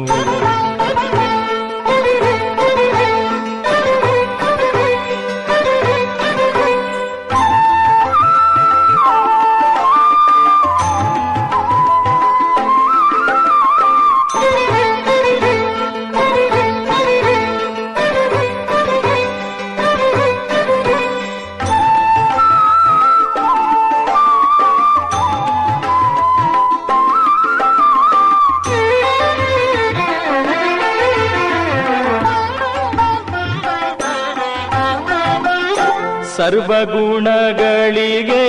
ಸರ್ವಗುಣಗಳಿಗೆ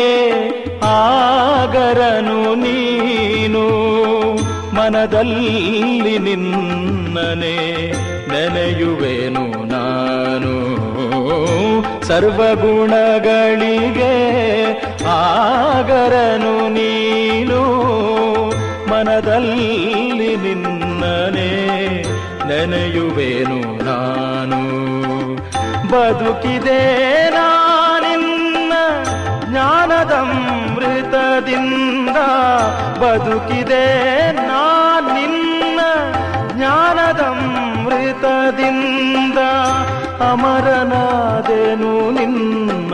ಆಗರನು ನೀನು ಮನದಲ್ಲಿ ನಿನ್ನನೆ ನೆನೆಯುವೆನು ನಾನು ಸರ್ವಗುಣಗಳಿಗೆ ಆಗರನು ನೀನು ಮನದಲ್ಲಿ ನಿನ್ನನೆ ನೆನೆಯುವೆನು ನಾನು ಬದುಕಿದೆ ನಾನಿನ್ನ ಜ್ಞಾನದಮೃತದಿಂದ ಬದುಕಿದೆ ನಾನಿನ್ನ ಜ್ಞಾನದಮೃತದಿಂದ ಅಮರನಾದೆನು ನಿನ್ನ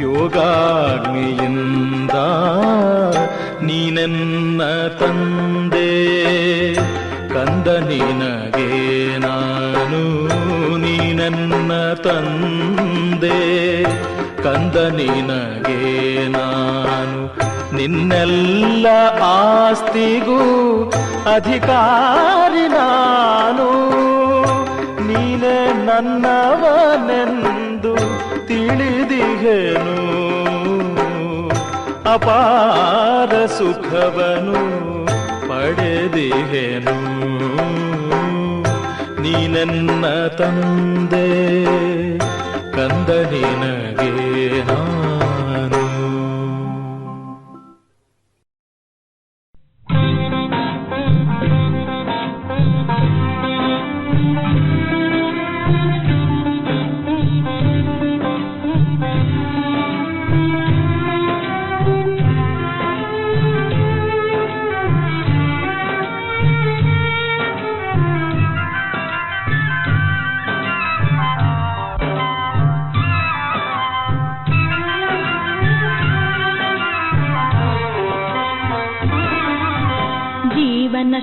ಯೋಗಾಗ್ನಿಯಿಂದ ನೀನೆನ್ನ ತಂದೆ ಕಂದ ನಿನಗೆ ನಾನು ನೀನೆನ್ನ ತಂದೆ ಕಂದ ನಿನಗೆ ನಾನು ನಿನ್ನೆಲ್ಲ ಆಸ್ತಿಗೂ ಅಧಿಕಾರಿ ನಾನು ನೀನೇ ನನ್ನವನೆಂದು ತಿಳಿದಿಹೆನು ಅಪಾರ ಸುಖವನು ಪಡೆದಿಹೆನು ನೀನೆನ್ನ ತಂದೆ ಕಂದ ನಿನಗೆ ನಾನು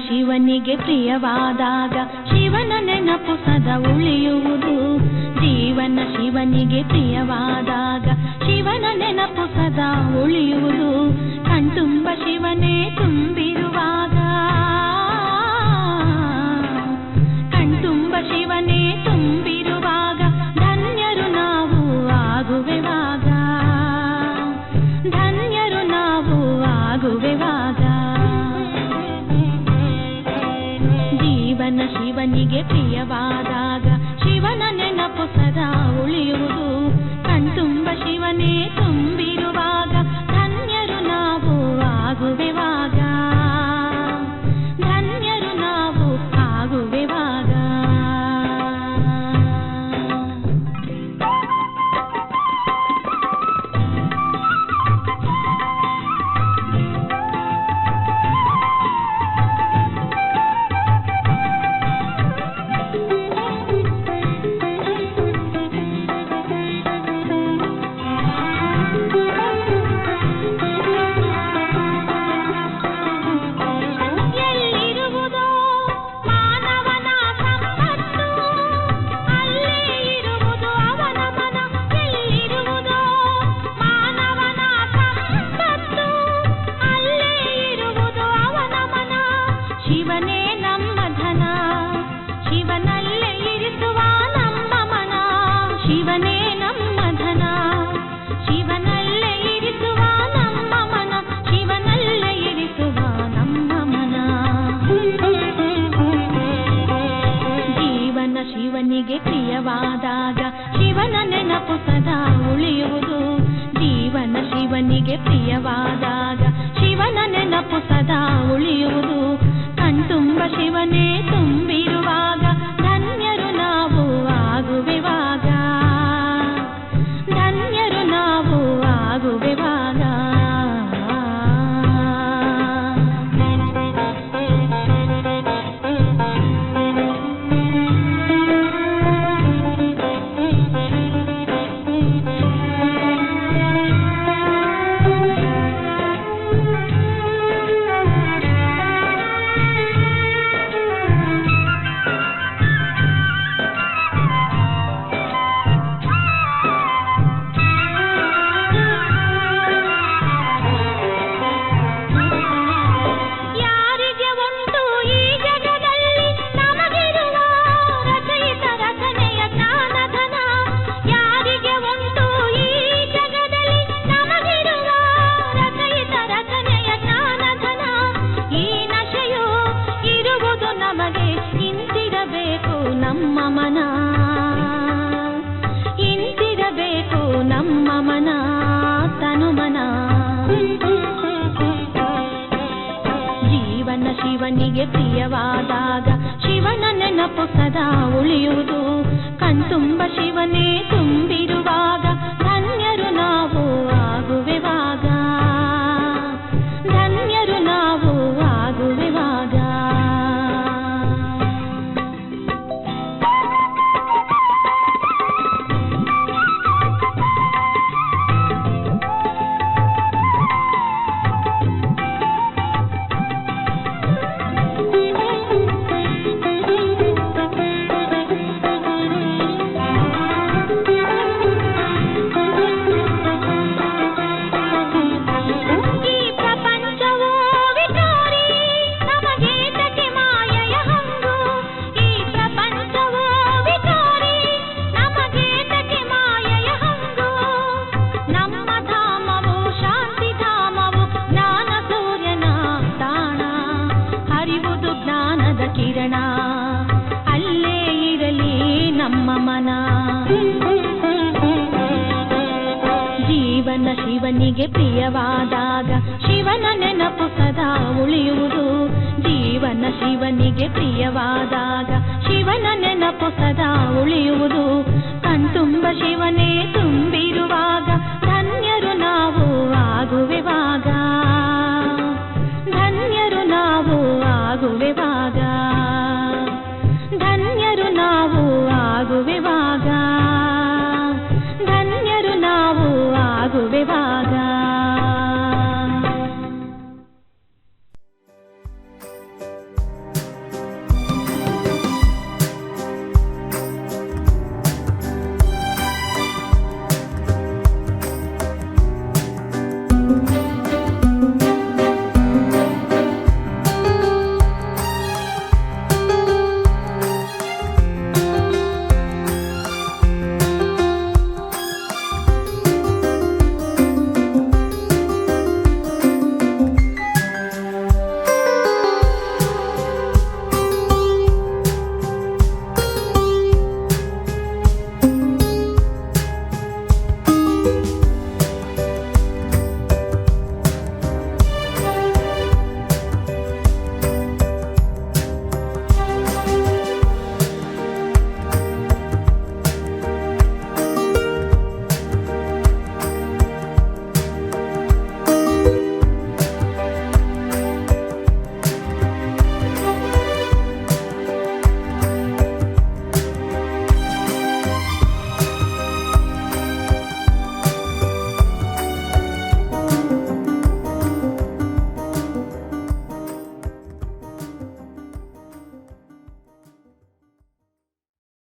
ಶಿವನಿಗೆ ಪ್ರಿಯವಾದಾಗ ಶಿವನ ನೆನಪು ಸದಾ ಉಳಿಯುವುದು ಜೀವನ ಶಿವನಿಗೆ ಪ್ರಿಯವಾದಾಗ ಶಿವನ ನೆನಪು ಸದಾ ಉಳಿಯುವುದು ಕಣ್ತುಂಬ ಶಿವನೇ ತುಂಬಿರುವಾಗ ಕಣ್ತುಂಬ ಶಿವನೇ ತುಂಬಿರುವಾಗ ಧನ್ಯರು ನಾವು ಆಗುವೆವಾಗ ಧನ್ಯರು ನಾವು ಆಗುವೆವಾಗ ಜೀವನ ಶಿವನಿಗೆ ಪ್ರಿಯವಾದಾಗ ಶಿವನ ನೆನಪು ಸದಾ ಉಳಿಯುವುದು ಕಣ್ತುಂಬ ಶಿವನೇ ತುಂಬಿರುವಾಗ ಧನ್ಯರು ನಾವು ಆಗುವೆವಾಗ ಧನ್ಯರು ನಾವು ಆಗುವೆವಾಗ ಶಿವನಿಗೆ ಪ್ರಿಯವಾದಾಗ ಶಿವನ ನೆನಪು ಸದಾ ಉಳಿಯುವುದು. ಜೀವನ ಶಿವನಿಗೆ ಪ್ರಿಯವಾದಾಗ ಶಿವನ ನೆನಪು ಸದಾ ಉಳಿಯುವುದು. ಕಣ್ತುಂಬ ಶಿವನೇ ತುಂಬಿರುವಾಗ ಧನ್ಯರು ನಾವು ಆಗುವೆವಾಗ, ಧನ್ಯರು ನಾವು ಆಗುವೆವಾಗ. ಶಿವನಿಗೆ ಪ್ರಿಯವಾದಾಗ ಶಿವನ ನೆನಪು ಸದಾ ಉಳಿಯುವುದು. ಕಣ್ತುಂಬ ಶಿವನೇ ತುಂಬಿರುವಾಗ ಧನ್ಯರು ನಾವು ಆಗುವೆವಾಗ, ಧನ್ಯರು ನಾವು ಆಗುವೆವಾಗ. ಅಲ್ಲೇ ಇರಲಿ ನಮ್ಮ ಮನ. ಜೀವನ ಶಿವನಿಗೆ ಪ್ರಿಯವಾದಾಗ ಶಿವನ ನೆನಪು ಸದಾ ಉಳಿಯುವುದು. ಜೀವನ ಶಿವನಿಗೆ ಪ್ರಿಯವಾದಾಗ ಶಿವನ ನೆನಪು ಸದಾ ಉಳಿಯುವುದು. ಕಣ್ತುಂಬ ಶಿವನೇ ತುಂಬಿರುವಾಗ ಧನ್ಯರು ನಾವು ಆಗುವೆವಾಗ, ಧನ್ಯರು ನಾವು ಆಗುವೆವಾಗ, ಧನ್ಯರು ನಾವು ಆಗುವೆವಾಗ.